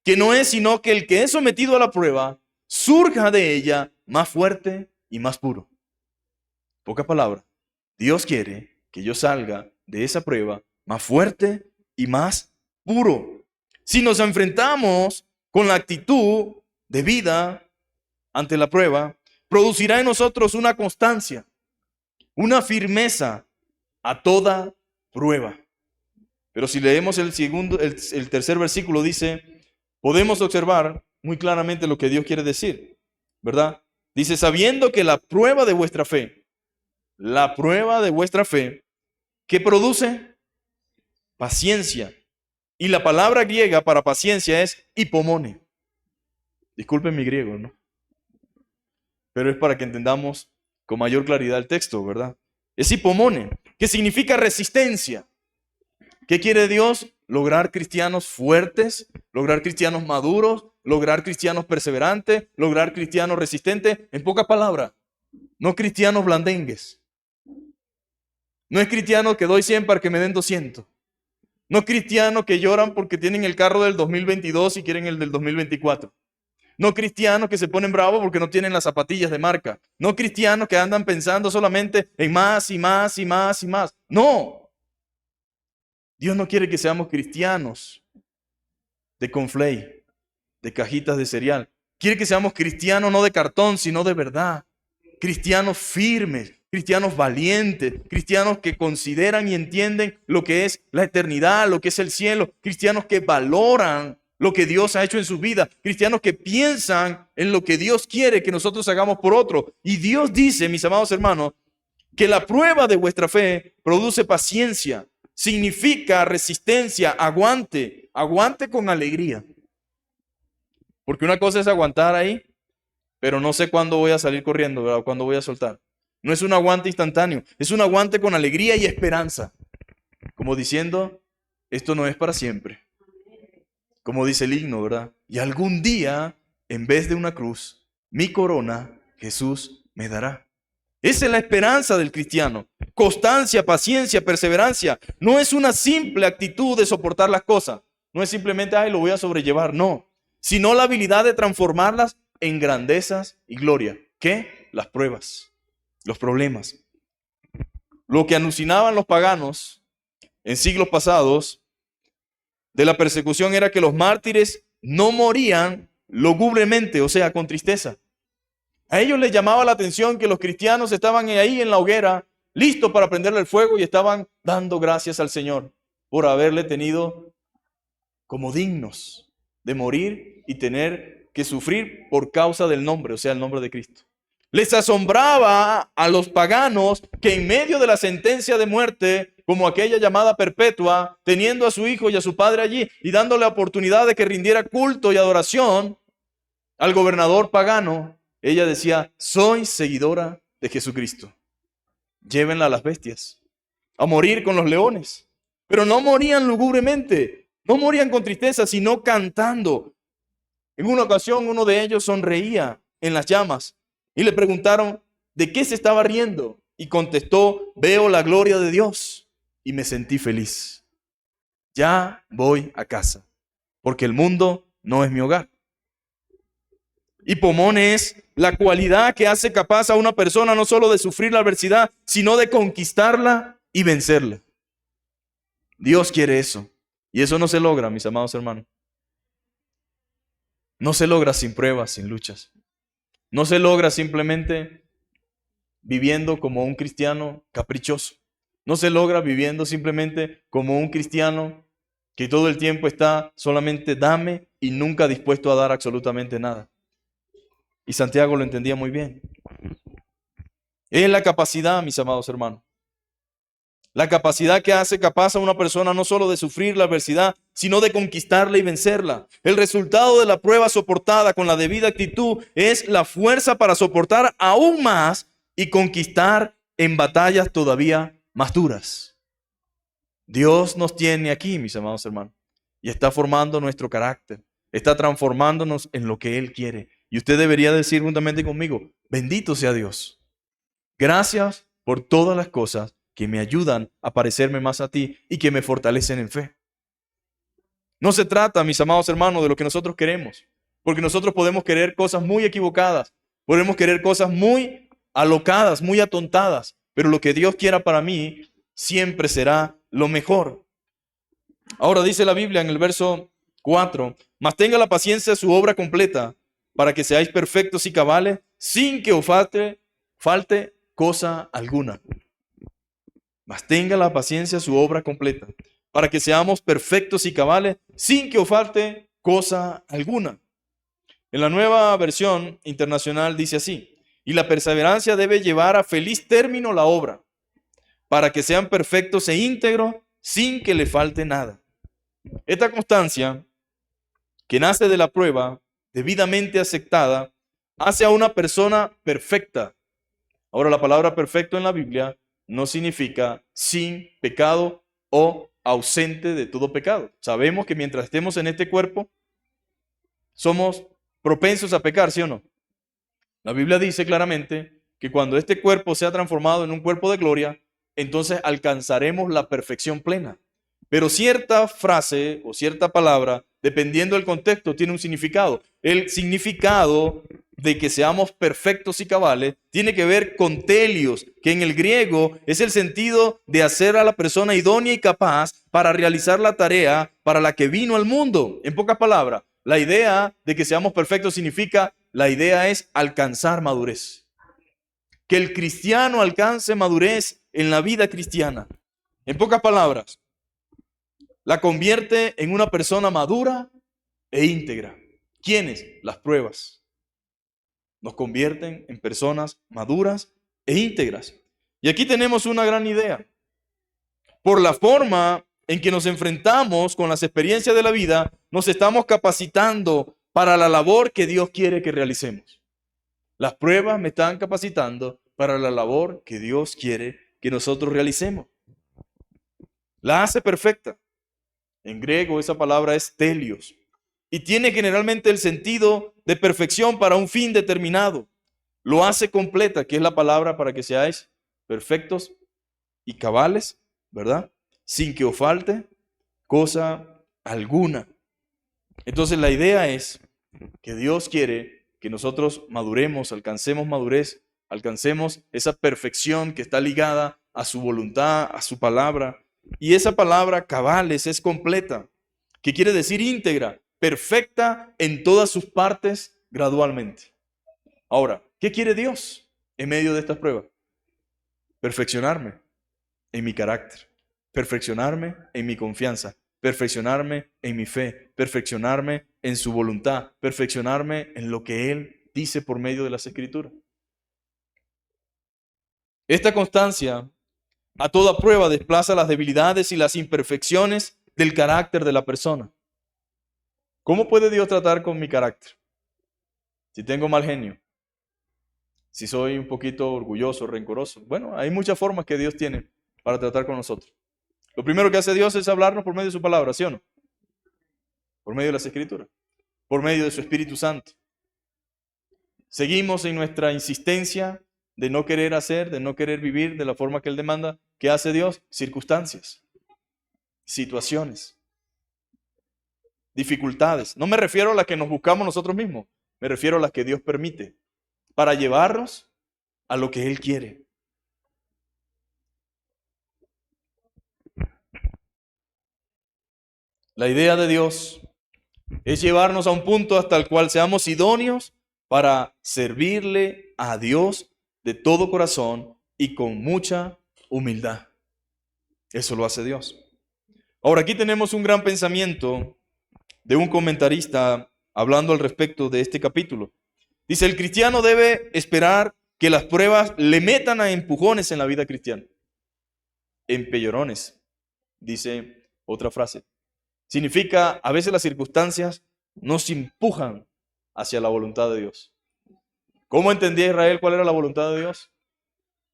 Speaker 1: que no es sino que el que es sometido a la prueba surja de ella más fuerte y más puro. Poca palabra. Dios quiere que yo salga de esa prueba más fuerte y más puro. Si nos enfrentamos con la actitud de vida ante la prueba, producirá en nosotros una constancia, una firmeza a toda prueba. Pero si leemos el tercer versículo, dice, podemos observar muy claramente lo que Dios quiere decir, ¿verdad? Dice, sabiendo que la prueba de vuestra fe, ¿qué produce? Paciencia. Y la palabra griega para paciencia es hipomone. Disculpen mi griego, ¿no? Pero es para que entendamos con mayor claridad el texto, ¿verdad? Es hipomone, que significa resistencia. ¿Qué quiere Dios? Lograr cristianos fuertes, lograr cristianos maduros, lograr cristianos perseverantes, lograr cristianos resistentes. En pocas palabras, no cristianos blandengues. No es cristiano que doy 100 para que me den 200. No cristianos que lloran porque tienen el carro del 2022 y quieren el del 2024. No cristianos que se ponen bravos porque no tienen las zapatillas de marca. No cristianos que andan pensando solamente en más y más y más y más. No. Dios no quiere que seamos cristianos de conflay, de cajitas de cereal. Quiere que seamos cristianos no de cartón, sino de verdad. Cristianos firmes, cristianos valientes, cristianos que consideran y entienden lo que es la eternidad, lo que es el cielo. Cristianos que valoran lo que Dios ha hecho en su vida. Cristianos que piensan en lo que Dios quiere que nosotros hagamos por otro. Y Dios dice, mis amados hermanos, que la prueba de vuestra fe produce paciencia. Significa resistencia, aguante con alegría. Porque una cosa es aguantar ahí, pero no sé cuándo voy a salir corriendo, ¿verdad? Cuándo voy a soltar. No es un aguante instantáneo, es un aguante con alegría y esperanza. Como diciendo, esto no es para siempre. Como dice el himno, ¿verdad? Y algún día, en vez de una cruz, mi corona Jesús me dará. Esa es la esperanza del cristiano. Constancia, paciencia, perseverancia. No es una simple actitud de soportar las cosas. No es simplemente, ay, lo voy a sobrellevar. No. Sino la habilidad de transformarlas en grandezas y gloria. ¿Qué? Las pruebas, los problemas. Lo que alucinaban los paganos en siglos pasados de la persecución era que los mártires no morían lúgubremente, o sea, con tristeza. A ellos les llamaba la atención que los cristianos estaban ahí en la hoguera, listos para prenderle el fuego y estaban dando gracias al Señor por haberle tenido como dignos de morir y tener que sufrir por causa del nombre, o sea, el nombre de Cristo. Les asombraba a los paganos que en medio de la sentencia de muerte, como aquella llamada perpetua, teniendo a su hijo y a su padre allí y dándole la oportunidad de que rindiera culto y adoración al gobernador pagano, ella decía, soy seguidora de Jesucristo. Llévenla a las bestias, a morir con los leones. Pero no morían lúgubremente, no morían con tristeza, sino cantando. En una ocasión uno de ellos sonreía en las llamas y le preguntaron de qué se estaba riendo. Y contestó, veo la gloria de Dios y me sentí feliz. Ya voy a casa, porque el mundo no es mi hogar. Hipomone es la cualidad que hace capaz a una persona no solo de sufrir la adversidad, sino de conquistarla y vencerla. Dios quiere eso. Y eso no se logra, mis amados hermanos. No se logra sin pruebas, sin luchas. No se logra simplemente viviendo como un cristiano caprichoso. No se logra viviendo simplemente como un cristiano que todo el tiempo está solamente dame y nunca dispuesto a dar absolutamente nada. Y Santiago lo entendía muy bien. Es la capacidad, mis amados hermanos. La capacidad que hace capaz a una persona no solo de sufrir la adversidad, sino de conquistarla y vencerla. El resultado de la prueba soportada con la debida actitud es la fuerza para soportar aún más y conquistar en batallas todavía más duras. Dios nos tiene aquí, mis amados hermanos, y está formando nuestro carácter. Está transformándonos en lo que Él quiere. Y usted debería decir juntamente conmigo, bendito sea Dios. Gracias por todas las cosas que me ayudan a parecerme más a ti y que me fortalecen en fe. No se trata, mis amados hermanos, de lo que nosotros queremos. Porque nosotros podemos querer cosas muy equivocadas. Podemos querer cosas muy alocadas, muy atontadas. Pero lo que Dios quiera para mí siempre será lo mejor. Ahora dice la Biblia en el verso 4, mas tenga la paciencia su obra completa, para que seáis perfectos y cabales, sin que os falte cosa alguna. Mas tenga la paciencia su obra completa, para que seamos perfectos y cabales, sin que os falte cosa alguna. En la Nueva Versión Internacional dice así: y la perseverancia debe llevar a feliz término la obra, para que sean perfectos e íntegros, sin que le falte nada. Esta constancia, que nace de la prueba, debidamente aceptada, hace a una persona perfecta. Ahora, la palabra perfecto en la Biblia no significa sin pecado o ausente de todo pecado. Sabemos que mientras estemos en este cuerpo, somos propensos a pecar, ¿sí o no? La Biblia dice claramente que cuando este cuerpo sea transformado en un cuerpo de gloria, entonces alcanzaremos la perfección plena. Pero cierta frase o cierta palabra, dependiendo del contexto, tiene un significado. El significado de que seamos perfectos y cabales tiene que ver con telios, que en el griego es el sentido de hacer a la persona idónea y capaz para realizar la tarea para la que vino al mundo. En pocas palabras, la idea de que seamos perfectos significa, la idea es alcanzar madurez. Que el cristiano alcance madurez en la vida cristiana. En pocas palabras, la convierte en una persona madura e íntegra. ¿Quiénes? Las pruebas. Nos convierten en personas maduras e íntegras. Y aquí tenemos una gran idea. Por la forma en que nos enfrentamos con las experiencias de la vida, nos estamos capacitando para la labor que Dios quiere que realicemos. Las pruebas me están capacitando para la labor que Dios quiere que nosotros realicemos. La hace perfecta. En griego esa palabra es telios y tiene generalmente el sentido de perfección para un fin determinado. Lo hace completa, que es la palabra para que seáis perfectos y cabales, ¿verdad? Sin que os falte cosa alguna. Entonces la idea es que Dios quiere que nosotros maduremos, alcancemos madurez, alcancemos esa perfección que está ligada a su voluntad, a su palabra. Y esa palabra cabales es completa, que quiere decir íntegra, perfecta en todas sus partes gradualmente. Ahora, ¿qué quiere Dios en medio de estas pruebas? Perfeccionarme en mi carácter, perfeccionarme en mi confianza, perfeccionarme en mi fe, perfeccionarme en su voluntad, perfeccionarme en lo que Él dice por medio de las Escrituras. Esta constancia a toda prueba desplaza las debilidades y las imperfecciones del carácter de la persona. ¿Cómo puede Dios tratar con mi carácter? Si tengo mal genio, si soy un poquito orgulloso, rencoroso. Bueno, hay muchas formas que Dios tiene para tratar con nosotros. Lo primero que hace Dios es hablarnos por medio de su palabra, ¿sí o no? Por medio de las Escrituras, por medio de su Espíritu Santo. Seguimos en nuestra insistencia de no querer hacer, de no querer vivir de la forma que Él demanda. ¿Qué hace Dios? Circunstancias, situaciones, dificultades. No me refiero a las que nos buscamos nosotros mismos, me refiero a las que Dios permite para llevarnos a lo que Él quiere. La idea de Dios es llevarnos a un punto hasta el cual seamos idóneos para servirle a Dios de todo corazón y con mucha humildad. Eso lo hace Dios. Ahora, aquí tenemos un gran pensamiento de un comentarista hablando al respecto de este capítulo. Dice, el cristiano debe esperar que las pruebas le metan a empujones en la vida cristiana. Empellones, dice otra frase. Significa, a veces las circunstancias nos empujan hacia la voluntad de Dios. ¿Cómo entendía Israel cuál era la voluntad de Dios?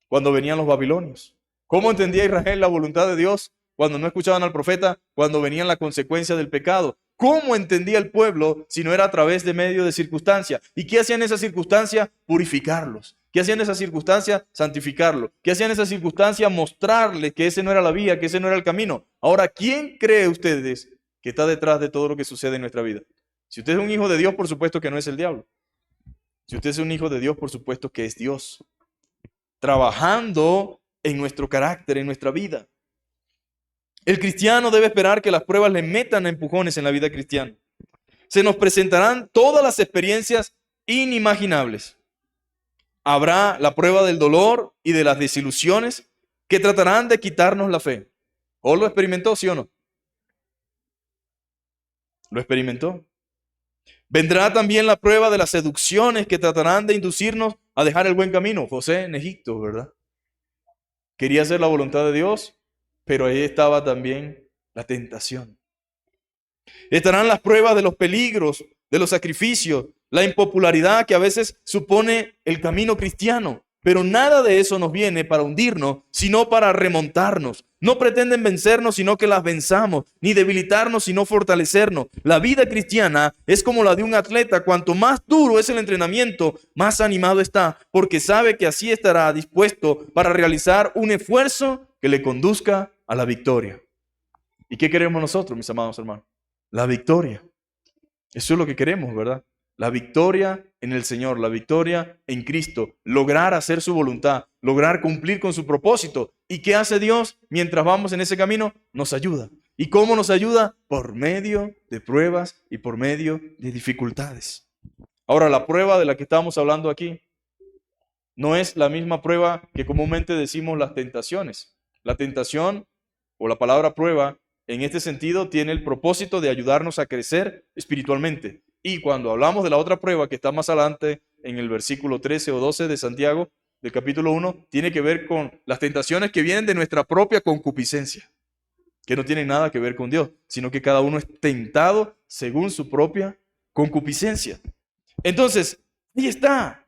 Speaker 1: Cuando venían los babilonios. ¿Cómo entendía Israel la voluntad de Dios? Cuando no escuchaban al profeta, cuando venían las consecuencias del pecado. ¿Cómo entendía el pueblo si no era a través de medio de circunstancias? ¿Y qué hacían esas circunstancias? Purificarlos. ¿Qué hacían esas circunstancias? Santificarlos. ¿Qué hacían esas circunstancias? Mostrarles que ese no era la vía, que ese no era el camino. Ahora, ¿quién cree ustedes que está detrás de todo lo que sucede en nuestra vida? Si usted es un hijo de Dios, por supuesto que no es el diablo. Si usted es un hijo de Dios, por supuesto que es Dios, trabajando en nuestro carácter, en nuestra vida. El cristiano debe esperar que las pruebas le metan a empujones en la vida cristiana. Se nos presentarán todas las experiencias inimaginables. Habrá la prueba del dolor y de las desilusiones que tratarán de quitarnos la fe. ¿O lo experimentó, sí o no? ¿Lo experimentó? Vendrá también la prueba de las seducciones que tratarán de inducirnos a dejar el buen camino. José en Egipto, ¿verdad? Quería hacer la voluntad de Dios, pero ahí estaba también la tentación. Estarán las pruebas de los peligros, de los sacrificios, la impopularidad que a veces supone el camino cristiano. Pero nada de eso nos viene para hundirnos, sino para remontarnos. No pretenden vencernos, sino que las venzamos, ni debilitarnos, sino fortalecernos. La vida cristiana es como la de un atleta. Cuanto más duro es el entrenamiento, más animado está, porque sabe que así estará dispuesto para realizar un esfuerzo que le conduzca a la victoria. ¿Y qué queremos nosotros, mis amados hermanos? La victoria. Eso es lo que queremos, ¿verdad? La victoria en el Señor, la victoria en Cristo, lograr hacer su voluntad, lograr cumplir con su propósito. ¿Y qué hace Dios mientras vamos en ese camino? Nos ayuda. ¿Y cómo nos ayuda? Por medio de pruebas y por medio de dificultades. Ahora, la prueba de la que estamos hablando aquí no es la misma prueba que comúnmente decimos las tentaciones. La tentación o la palabra prueba en este sentido tiene el propósito de ayudarnos a crecer espiritualmente. Y cuando hablamos de la otra prueba que está más adelante en el versículo 13 o 12 de Santiago, del capítulo 1, tiene que ver con las tentaciones que vienen de nuestra propia concupiscencia, que no tienen nada que ver con Dios, sino que cada uno es tentado según su propia concupiscencia. Entonces, ahí está.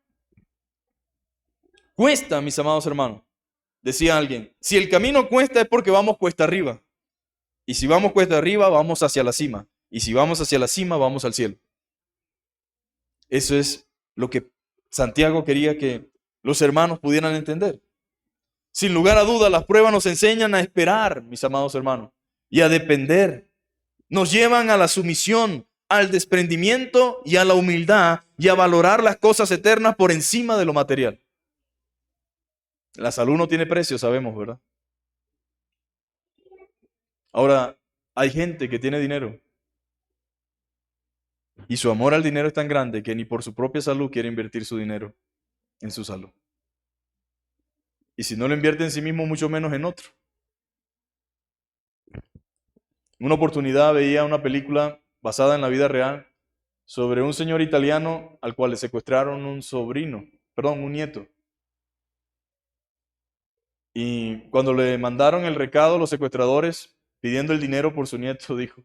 Speaker 1: Cuesta, mis amados hermanos, decía alguien, si el camino cuesta es porque vamos cuesta arriba. Y si vamos cuesta arriba, vamos hacia la cima. Y si vamos hacia la cima, vamos al cielo. Eso es lo que Santiago quería que los hermanos pudieran entender. Sin lugar a dudas, las pruebas nos enseñan a esperar, mis amados hermanos, y a depender. Nos llevan a la sumisión, al desprendimiento y a la humildad y a valorar las cosas eternas por encima de lo material. La salud no tiene precio, sabemos, ¿verdad? Ahora, hay gente que tiene dinero y su amor al dinero es tan grande que ni por su propia salud quiere invertir su dinero en su salud. Y si no lo invierte en sí mismo, mucho menos en otro. En una oportunidad veía una película basada en la vida real sobre un señor italiano al cual le secuestraron un nieto. Y cuando le mandaron el recado, los secuestradores, pidiendo el dinero por su nieto, dijo,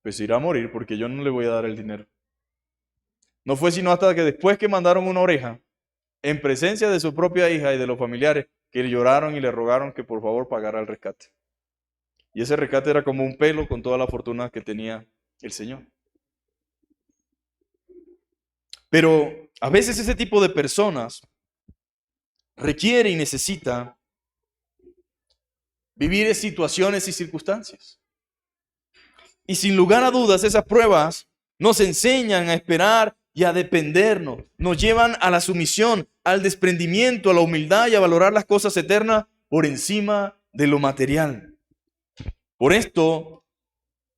Speaker 1: pues irá a morir porque yo no le voy a dar el dinero. No fue sino hasta que después que mandaron una oreja, en presencia de su propia hija y de los familiares, que le lloraron y le rogaron que por favor pagara el rescate. Y ese rescate era como un pelo con toda la fortuna que tenía el Señor. Pero a veces ese tipo de personas requiere y necesita vivir en situaciones y circunstancias. Y sin lugar a dudas, esas pruebas nos enseñan a esperar y a dependernos. Nos llevan a la sumisión, al desprendimiento, a la humildad y a valorar las cosas eternas por encima de lo material. Por esto,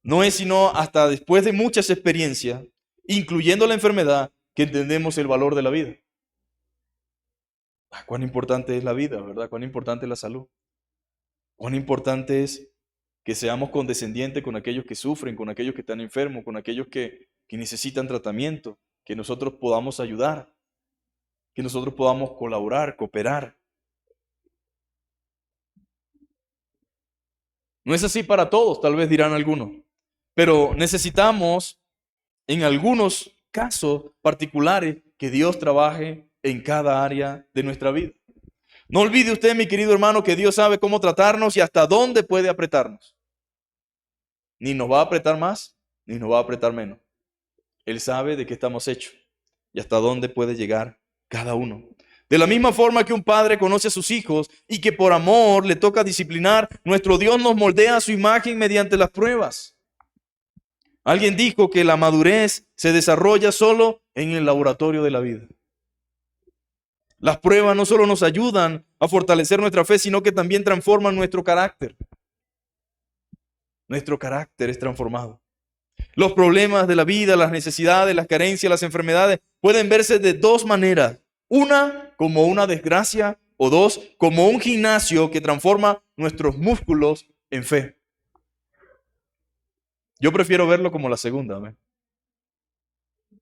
Speaker 1: no es sino hasta después de muchas experiencias, incluyendo la enfermedad, que entendemos el valor de la vida. Cuán importante es la vida, ¿verdad? Cuán importante es la salud. Cuán importante es que seamos condescendientes con aquellos que sufren, con aquellos que están enfermos, con aquellos que necesitan tratamiento, que nosotros podamos ayudar, que nosotros podamos colaborar, cooperar. No es así para todos, tal vez dirán algunos, pero necesitamos en algunos casos particulares que Dios trabaje en cada área de nuestra vida. No olvide usted, mi querido hermano, que Dios sabe cómo tratarnos y hasta dónde puede apretarnos. Ni nos va a apretar más, ni nos va a apretar menos. Él sabe de qué estamos hechos y hasta dónde puede llegar cada uno. De la misma forma que un padre conoce a sus hijos y que por amor le toca disciplinar, nuestro Dios nos moldea a su imagen mediante las pruebas. Alguien dijo que la madurez se desarrolla solo en el laboratorio de la vida. Las pruebas no solo nos ayudan a fortalecer nuestra fe, sino que también transforman nuestro carácter. Nuestro carácter es transformado. Los problemas de la vida, las necesidades, las carencias, las enfermedades pueden verse de dos maneras. Una, como una desgracia, o dos, como un gimnasio que transforma nuestros músculos en fe. Yo prefiero verlo como la segunda. ¿Amén?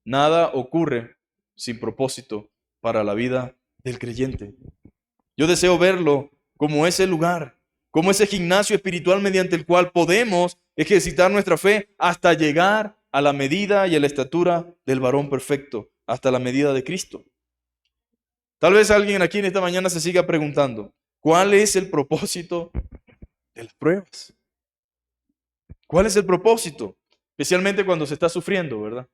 Speaker 1: Nada ocurre sin propósito para la vida del creyente. Yo deseo verlo como ese lugar, como ese gimnasio espiritual mediante el cual podemos ejercitar nuestra fe hasta llegar a la medida y a la estatura del varón perfecto, hasta la medida de Cristo. Tal vez alguien aquí en esta mañana se siga preguntando, ¿cuál es el propósito de las pruebas? ¿Cuál es el propósito? Especialmente cuando se está sufriendo, ¿verdad?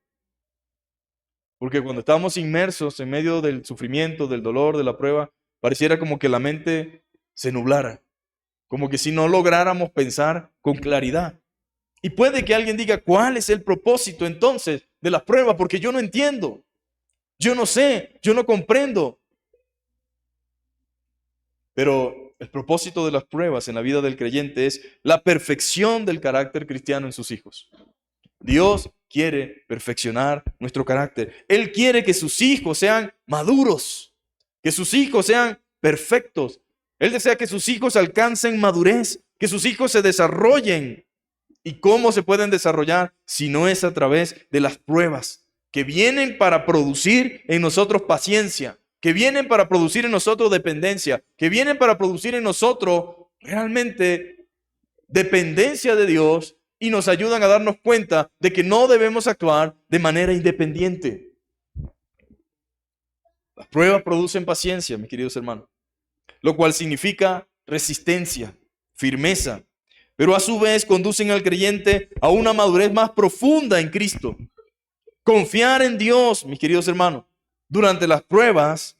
Speaker 1: Porque cuando estamos inmersos en medio del sufrimiento, del dolor, de la prueba, pareciera como que la mente se nublara, como que si no lográramos pensar con claridad. Y puede que alguien diga, ¿cuál es el propósito entonces de las pruebas? Porque yo no entiendo, yo no sé, yo no comprendo. Pero el propósito de las pruebas en la vida del creyente es la perfección del carácter cristiano en sus hijos. Dios quiere perfeccionar nuestro carácter. Él quiere que sus hijos sean maduros, que sus hijos sean perfectos. Él desea que sus hijos alcancen madurez, que sus hijos se desarrollen. ¿Y cómo se pueden desarrollar si no es a través de las pruebas que vienen para producir en nosotros paciencia, que vienen para producir en nosotros dependencia, que vienen para producir en nosotros realmente dependencia de Dios y nos ayudan a darnos cuenta de que no debemos actuar de manera independiente? Las pruebas producen paciencia, mis queridos hermanos, lo cual significa resistencia, firmeza, pero a su vez conducen al creyente a una madurez más profunda en Cristo. Confiar en Dios, mis queridos hermanos, durante las pruebas,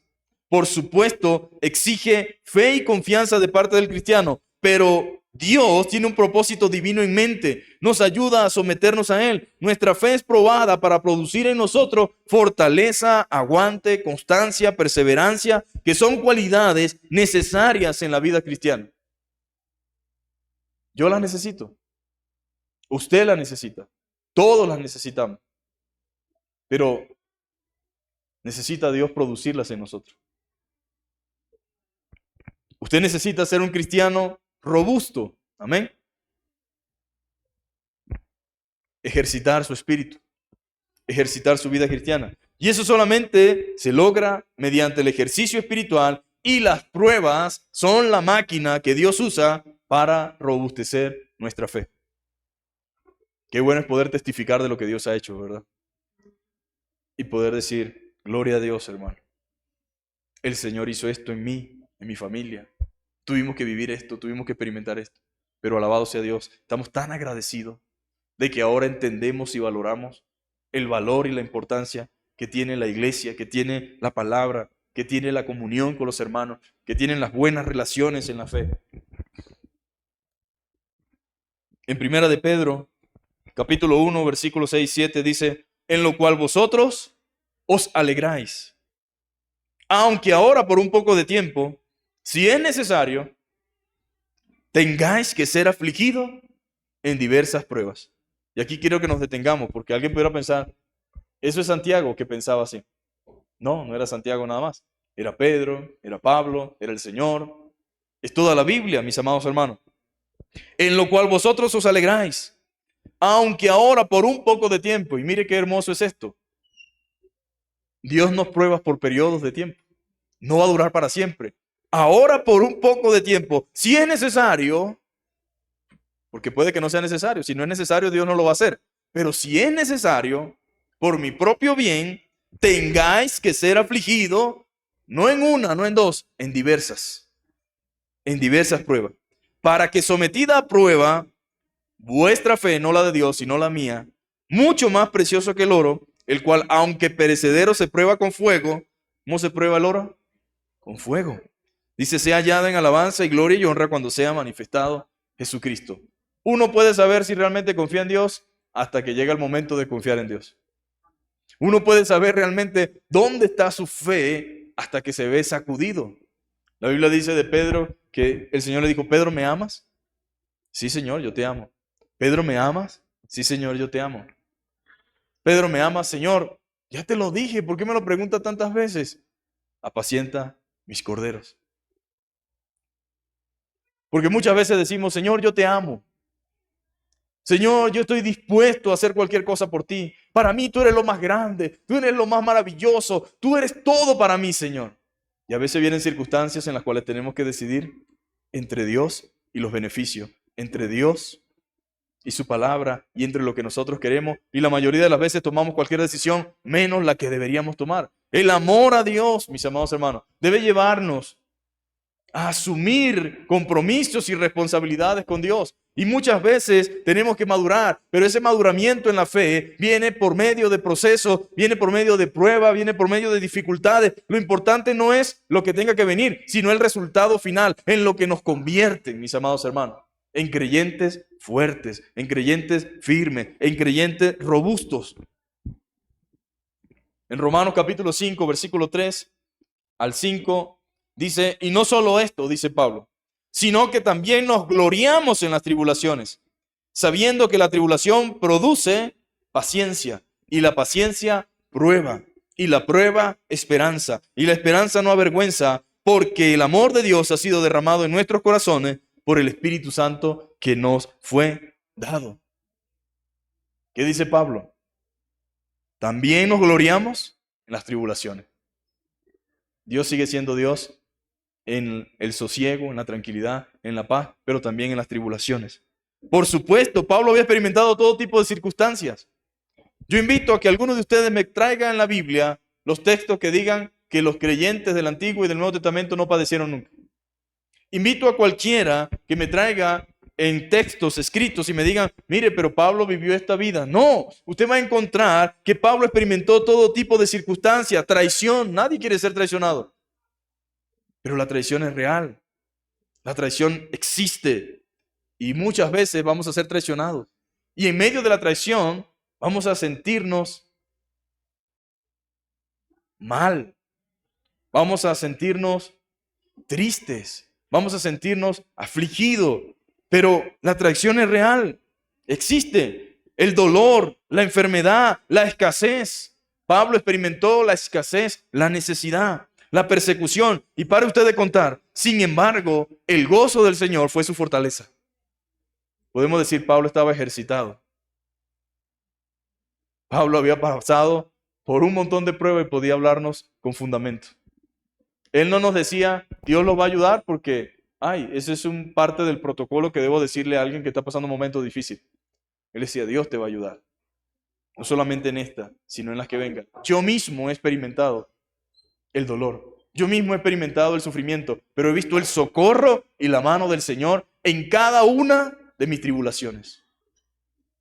Speaker 1: por supuesto, exige fe y confianza de parte del cristiano, pero Dios tiene un propósito divino en mente, nos ayuda a someternos a Él. Nuestra fe es probada para producir en nosotros fortaleza, aguante, constancia, perseverancia, que son cualidades necesarias en la vida cristiana. Yo las necesito, usted las necesita, todos las necesitamos, pero necesita Dios producirlas en nosotros. Usted necesita ser un cristiano robusto, amén. Ejercitar su espíritu, ejercitar su vida cristiana. Y eso solamente se logra mediante el ejercicio espiritual, y las pruebas son la máquina que Dios usa para robustecer nuestra fe. Qué bueno es poder testificar de lo que Dios ha hecho, ¿verdad? Y poder decir, gloria a Dios, hermano. El Señor hizo esto en mí, en mi familia. Tuvimos que vivir esto, tuvimos que experimentar esto. Pero alabado sea Dios, estamos tan agradecidos de que ahora entendemos y valoramos el valor y la importancia que tiene la iglesia, que tiene la palabra, que tiene la comunión con los hermanos, que tienen las buenas relaciones en la fe. En Primera de Pedro, capítulo 1, versículos 6 y 7 dice, en lo cual vosotros os alegráis, aunque ahora por un poco de tiempo, si es necesario, tengáis que ser afligidos en diversas pruebas. Y aquí quiero que nos detengamos, porque alguien pudiera pensar, eso es Santiago que pensaba así. No, no era Santiago nada más. Era Pedro, era Pablo, era el Señor. Es toda la Biblia, mis amados hermanos. En lo cual vosotros os alegráis, aunque ahora por un poco de tiempo. Y mire qué hermoso es esto. Dios nos prueba por periodos de tiempo. No va a durar para siempre. Ahora por un poco de tiempo, si es necesario, porque puede que no sea necesario. Si no es necesario, Dios no lo va a hacer. Pero si es necesario, por mi propio bien, tengáis que ser afligido, no en una, no en dos, en diversas pruebas. Para que sometida a prueba, vuestra fe, no la de Dios, sino la mía, mucho más precioso que el oro, el cual, aunque perecedero, se prueba con fuego. ¿Cómo se prueba el oro? Con fuego. Dice, sea hallada en alabanza y gloria y honra cuando sea manifestado Jesucristo. Uno puede saber si realmente confía en Dios hasta que llega el momento de confiar en Dios. Uno puede saber realmente dónde está su fe hasta que se ve sacudido. La Biblia dice de Pedro que el Señor le dijo, Pedro, ¿me amas? Sí, Señor, yo te amo. Pedro, ¿me amas? Sí, Señor, yo te amo. Pedro, ¿me amas? Señor, ya te lo dije, ¿por qué me lo preguntas tantas veces? apacienta mis corderos. Porque muchas veces decimos, Señor, yo te amo. Señor, yo estoy dispuesto a hacer cualquier cosa por ti. Para mí tú eres lo más grande, tú eres lo más maravilloso, tú eres todo para mí, Señor. Y a veces vienen circunstancias en las cuales tenemos que decidir entre Dios y los beneficios, entre Dios y su palabra y entre lo que nosotros queremos. Y la mayoría de las veces tomamos cualquier decisión menos la que deberíamos tomar. El amor a Dios, mis amados hermanos, debe llevarnos a asumir compromisos y responsabilidades con Dios. Y muchas veces tenemos que madurar, pero ese maduramiento en la fe viene por medio de procesos, viene por medio de pruebas, viene por medio de dificultades. Lo importante no es lo que tenga que venir, sino el resultado final, en lo que nos convierte, mis amados hermanos, en creyentes fuertes, en creyentes firmes, en creyentes robustos. En Romanos capítulo 5, versículo 3 al 5, dice, y no solo esto, dice Pablo, sino que también nos gloriamos en las tribulaciones, sabiendo que la tribulación produce paciencia, y la paciencia prueba, y la prueba esperanza, y la esperanza no avergüenza, porque el amor de Dios ha sido derramado en nuestros corazones por el Espíritu Santo que nos fue dado. ¿Qué dice Pablo? También nos gloriamos en las tribulaciones. Dios sigue siendo Dios en el sosiego, en la tranquilidad, en la paz, pero también en las tribulaciones. Por supuesto, Pablo había experimentado todo tipo de circunstancias. Yo invito a que algunos de ustedes me traigan en la Biblia los textos que digan que los creyentes del Antiguo y del Nuevo Testamento no padecieron nunca. Invito a cualquiera que me traiga en textos escritos y me digan, mire, pero Pablo vivió esta vida. No, usted va a encontrar que Pablo experimentó todo tipo de circunstancias, traición. Nadie quiere ser traicionado. Pero la traición es real. La traición existe. Y muchas veces vamos a ser traicionados. Y en medio de la traición vamos a sentirnos mal. Vamos a sentirnos tristes. Vamos a sentirnos afligidos. Pero la traición es real. Existe. El dolor, la enfermedad, la escasez. Pablo experimentó la escasez, la necesidad, la persecución. Y para usted de contar, sin embargo, el gozo del Señor fue su fortaleza. Podemos decir, Pablo estaba ejercitado. Pablo había pasado por un montón de pruebas y podía hablarnos con fundamento. Él no nos decía, Dios los va a ayudar porque, ese es un parte del protocolo que debo decirle a alguien que está pasando un momento difícil. Él decía, Dios te va a ayudar. No solamente en esta, sino en las que vengan. Yo mismo he experimentado el dolor. Yo mismo he experimentado el sufrimiento, pero he visto el socorro y la mano del Señor en cada una de mis tribulaciones.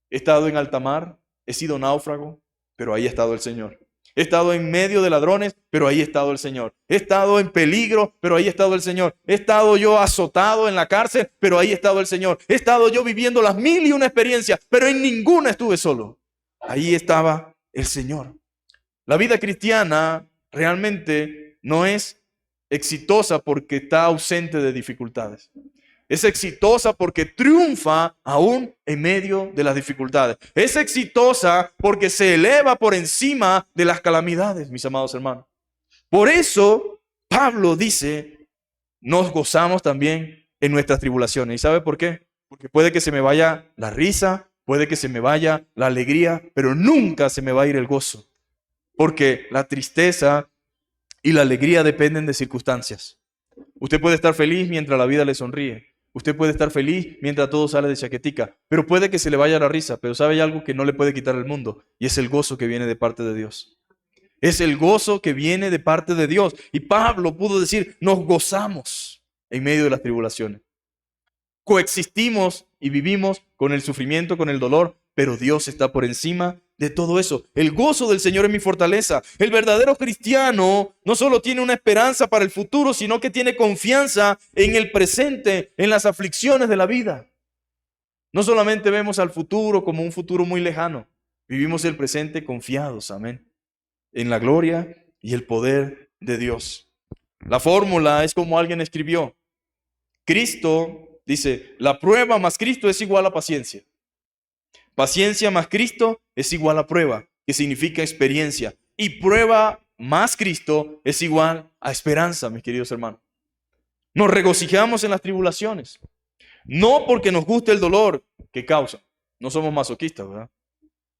Speaker 1: He estado en alta mar, he sido náufrago, pero ahí ha estado el Señor. He estado en medio de ladrones, pero ahí ha estado el Señor. He estado en peligro, pero ahí ha estado el Señor. He estado yo azotado en la cárcel, pero ahí ha estado el Señor. He estado yo viviendo las 1001 experiencias, pero en ninguna estuve solo. Ahí estaba el Señor. La vida cristiana realmente no es exitosa porque está ausente de dificultades. Es exitosa porque triunfa aún en medio de las dificultades. Es exitosa porque se eleva por encima de las calamidades, mis amados hermanos. Por eso Pablo dice, nos gozamos también en nuestras tribulaciones. ¿Y sabe por qué? Porque puede que se me vaya la risa, puede que se me vaya la alegría, pero nunca se me va a ir el gozo. Porque la tristeza y la alegría dependen de circunstancias. Usted puede estar feliz mientras la vida le sonríe. Usted puede estar feliz mientras todo sale de chaquetica, pero puede que se le vaya la risa, pero sabe algo que no le puede quitar el mundo, y es el gozo que viene de parte de Dios. Es el gozo que viene de parte de Dios. Y Pablo pudo decir, nos gozamos en medio de las tribulaciones. Coexistimos y vivimos con el sufrimiento, con el dolor, pero Dios está por encima de todo eso. El gozo del Señor es mi fortaleza. El verdadero cristiano no solo tiene una esperanza para el futuro, sino que tiene confianza en el presente, en las aflicciones de la vida. No solamente vemos al futuro como un futuro muy lejano, vivimos el presente confiados, amén, en la gloria y el poder de Dios. La fórmula es como alguien escribió. Cristo, dice, la prueba más Cristo es igual a paciencia. Paciencia más Cristo es igual a prueba, que significa experiencia. Y prueba más Cristo es igual a esperanza, mis queridos hermanos. Nos regocijamos en las tribulaciones. No porque nos guste el dolor que causa. No somos masoquistas, ¿verdad?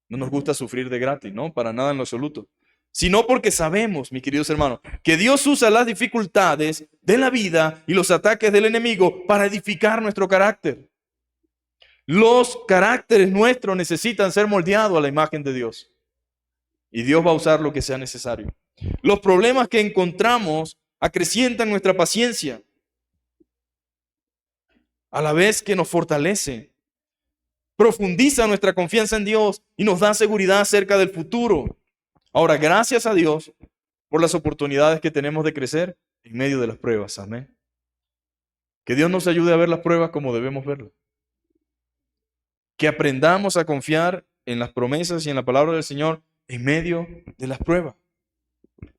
Speaker 1: No nos gusta sufrir de gratis, ¿no? Para nada en lo absoluto. Sino porque sabemos, mis queridos hermanos, que Dios usa las dificultades de la vida y los ataques del enemigo para edificar nuestro carácter. Los caracteres nuestros necesitan ser moldeados a la imagen de Dios. Y Dios va a usar lo que sea necesario. Los problemas que encontramos acrecientan nuestra paciencia, a la vez que nos fortalece, profundiza nuestra confianza en Dios y nos da seguridad acerca del futuro. Ahora, gracias a Dios por las oportunidades que tenemos de crecer en medio de las pruebas. Amén. Que Dios nos ayude a ver las pruebas como debemos verlas. Que aprendamos a confiar en las promesas y en la palabra del Señor en medio de las pruebas.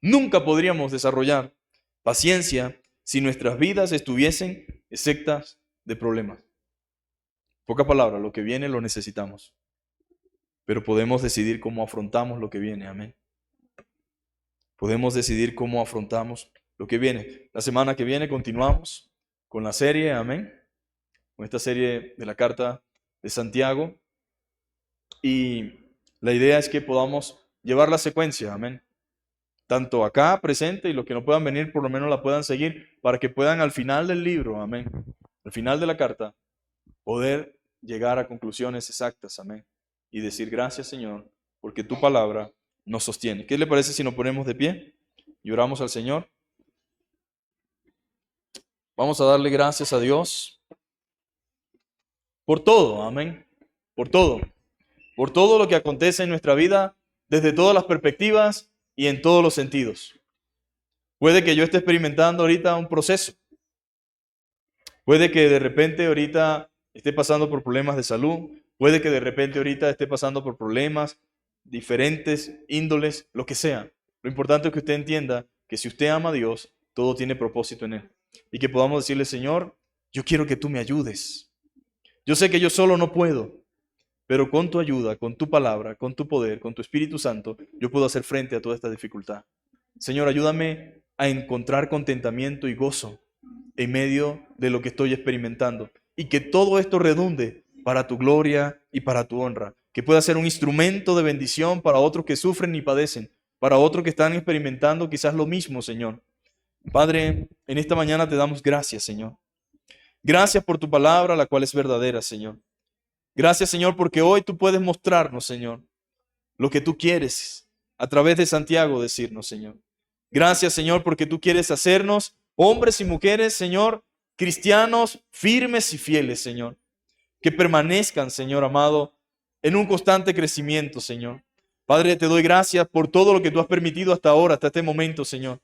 Speaker 1: Nunca podríamos desarrollar paciencia si nuestras vidas estuviesen exentas de problemas. Poca palabra, lo que viene lo necesitamos. Pero podemos decidir cómo afrontamos lo que viene. Amén. Podemos decidir cómo afrontamos lo que viene. La semana que viene continuamos con la serie, amén, con esta serie de la carta de Santiago. Y la idea es que podamos llevar la secuencia, amén. Tanto acá presente y los que no puedan venir por lo menos la puedan seguir para que puedan al final del libro, amén, al final de la carta, poder llegar a conclusiones exactas, amén. Y decir gracias, Señor, porque tu palabra nos sostiene. ¿Qué le parece si nos ponemos de pie y oramos al Señor? Vamos a darle gracias a Dios por todo, amén. Por todo lo que acontece en nuestra vida, desde todas las perspectivas y en todos los sentidos. Puede que yo esté experimentando ahorita un proceso. Puede que de repente ahorita esté pasando por problemas de salud. Puede que de repente ahorita esté pasando por problemas diferentes, índoles, lo que sea. Lo importante es que usted entienda que si usted ama a Dios, todo tiene propósito en Él. Y que podamos decirle, Señor, yo quiero que tú me ayudes. Yo sé que yo solo no puedo, pero con tu ayuda, con tu palabra, con tu poder, con tu Espíritu Santo, yo puedo hacer frente a toda esta dificultad. Señor, ayúdame a encontrar contentamiento y gozo en medio de lo que estoy experimentando. Y que todo esto redunde para tu gloria y para tu honra. Que pueda ser un instrumento de bendición para otros que sufren y padecen, para otros que están experimentando quizás lo mismo, Señor. Padre, en esta mañana te damos gracias, Señor. Gracias por tu palabra, la cual es verdadera, Señor. Gracias, Señor, porque hoy tú puedes mostrarnos, Señor, lo que tú quieres a través de Santiago decirnos, Señor. Gracias, Señor, porque tú quieres hacernos hombres y mujeres, Señor, cristianos firmes y fieles, Señor. Que permanezcan, Señor amado, en un constante crecimiento, Señor. Padre, te doy gracias por todo lo que tú has permitido hasta ahora, hasta este momento, Señor.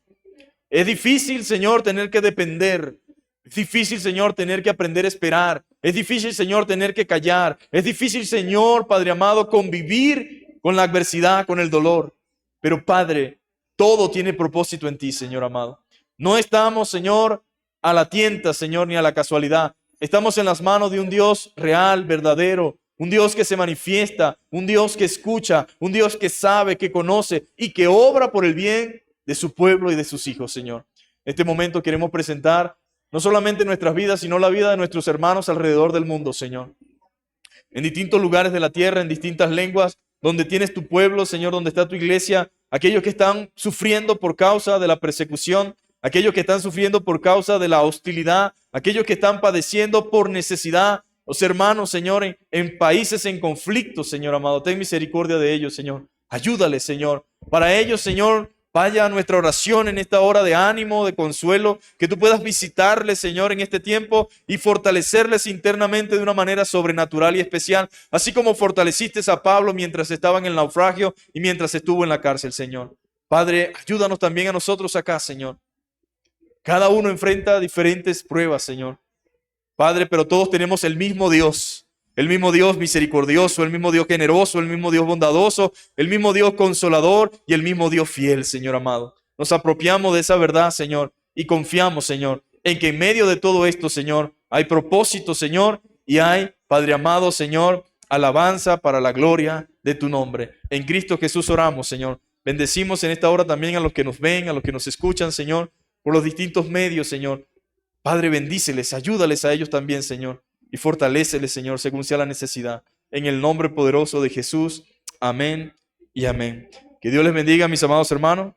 Speaker 1: Es difícil, Señor, tener que depender. Es difícil, Señor, tener que aprender a esperar. Es difícil, Señor, tener que callar. Es difícil, Señor, Padre amado, convivir con la adversidad, con el dolor. Pero, Padre, todo tiene propósito en ti, Señor amado. No estamos, Señor, a la tienta, Señor, ni a la casualidad. Estamos en las manos de un Dios real, verdadero, un Dios que se manifiesta, un Dios que escucha, un Dios que sabe, que conoce y que obra por el bien de su pueblo y de sus hijos, Señor. En este momento queremos presentar no solamente nuestras vidas, sino la vida de nuestros hermanos alrededor del mundo, Señor. En distintos lugares de la tierra, en distintas lenguas, donde tienes tu pueblo, Señor, donde está tu iglesia, aquellos que están sufriendo por causa de la persecución, aquellos que están sufriendo por causa de la hostilidad, aquellos que están padeciendo por necesidad, los hermanos, Señor, en países en conflicto, Señor amado, ten misericordia de ellos, Señor. Ayúdales, Señor. Para ellos, Señor, vaya nuestra oración en esta hora de ánimo, de consuelo, que tú puedas visitarles, Señor, en este tiempo y fortalecerles internamente de una manera sobrenatural y especial, así como fortaleciste a Pablo mientras estaba en el naufragio y mientras estuvo en la cárcel, Señor. Padre, ayúdanos también a nosotros acá, Señor. Cada uno enfrenta diferentes pruebas, Señor. Padre, pero todos tenemos el mismo Dios misericordioso, el mismo Dios generoso, el mismo Dios bondadoso, el mismo Dios consolador y el mismo Dios fiel, Señor amado. Nos apropiamos de esa verdad, Señor, y confiamos, Señor, en que en medio de todo esto, Señor, hay propósito, Señor, y hay, Padre amado, Señor, alabanza para la gloria de tu nombre. En Cristo Jesús oramos, Señor. Bendecimos en esta hora también a los que nos ven, a los que nos escuchan, Señor, por los distintos medios, Señor. Padre, bendíceles, ayúdales a ellos también, Señor, y fortaléceles, Señor, según sea la necesidad. En el nombre poderoso de Jesús. Amén y amén. Que Dios les bendiga, mis amados hermanos.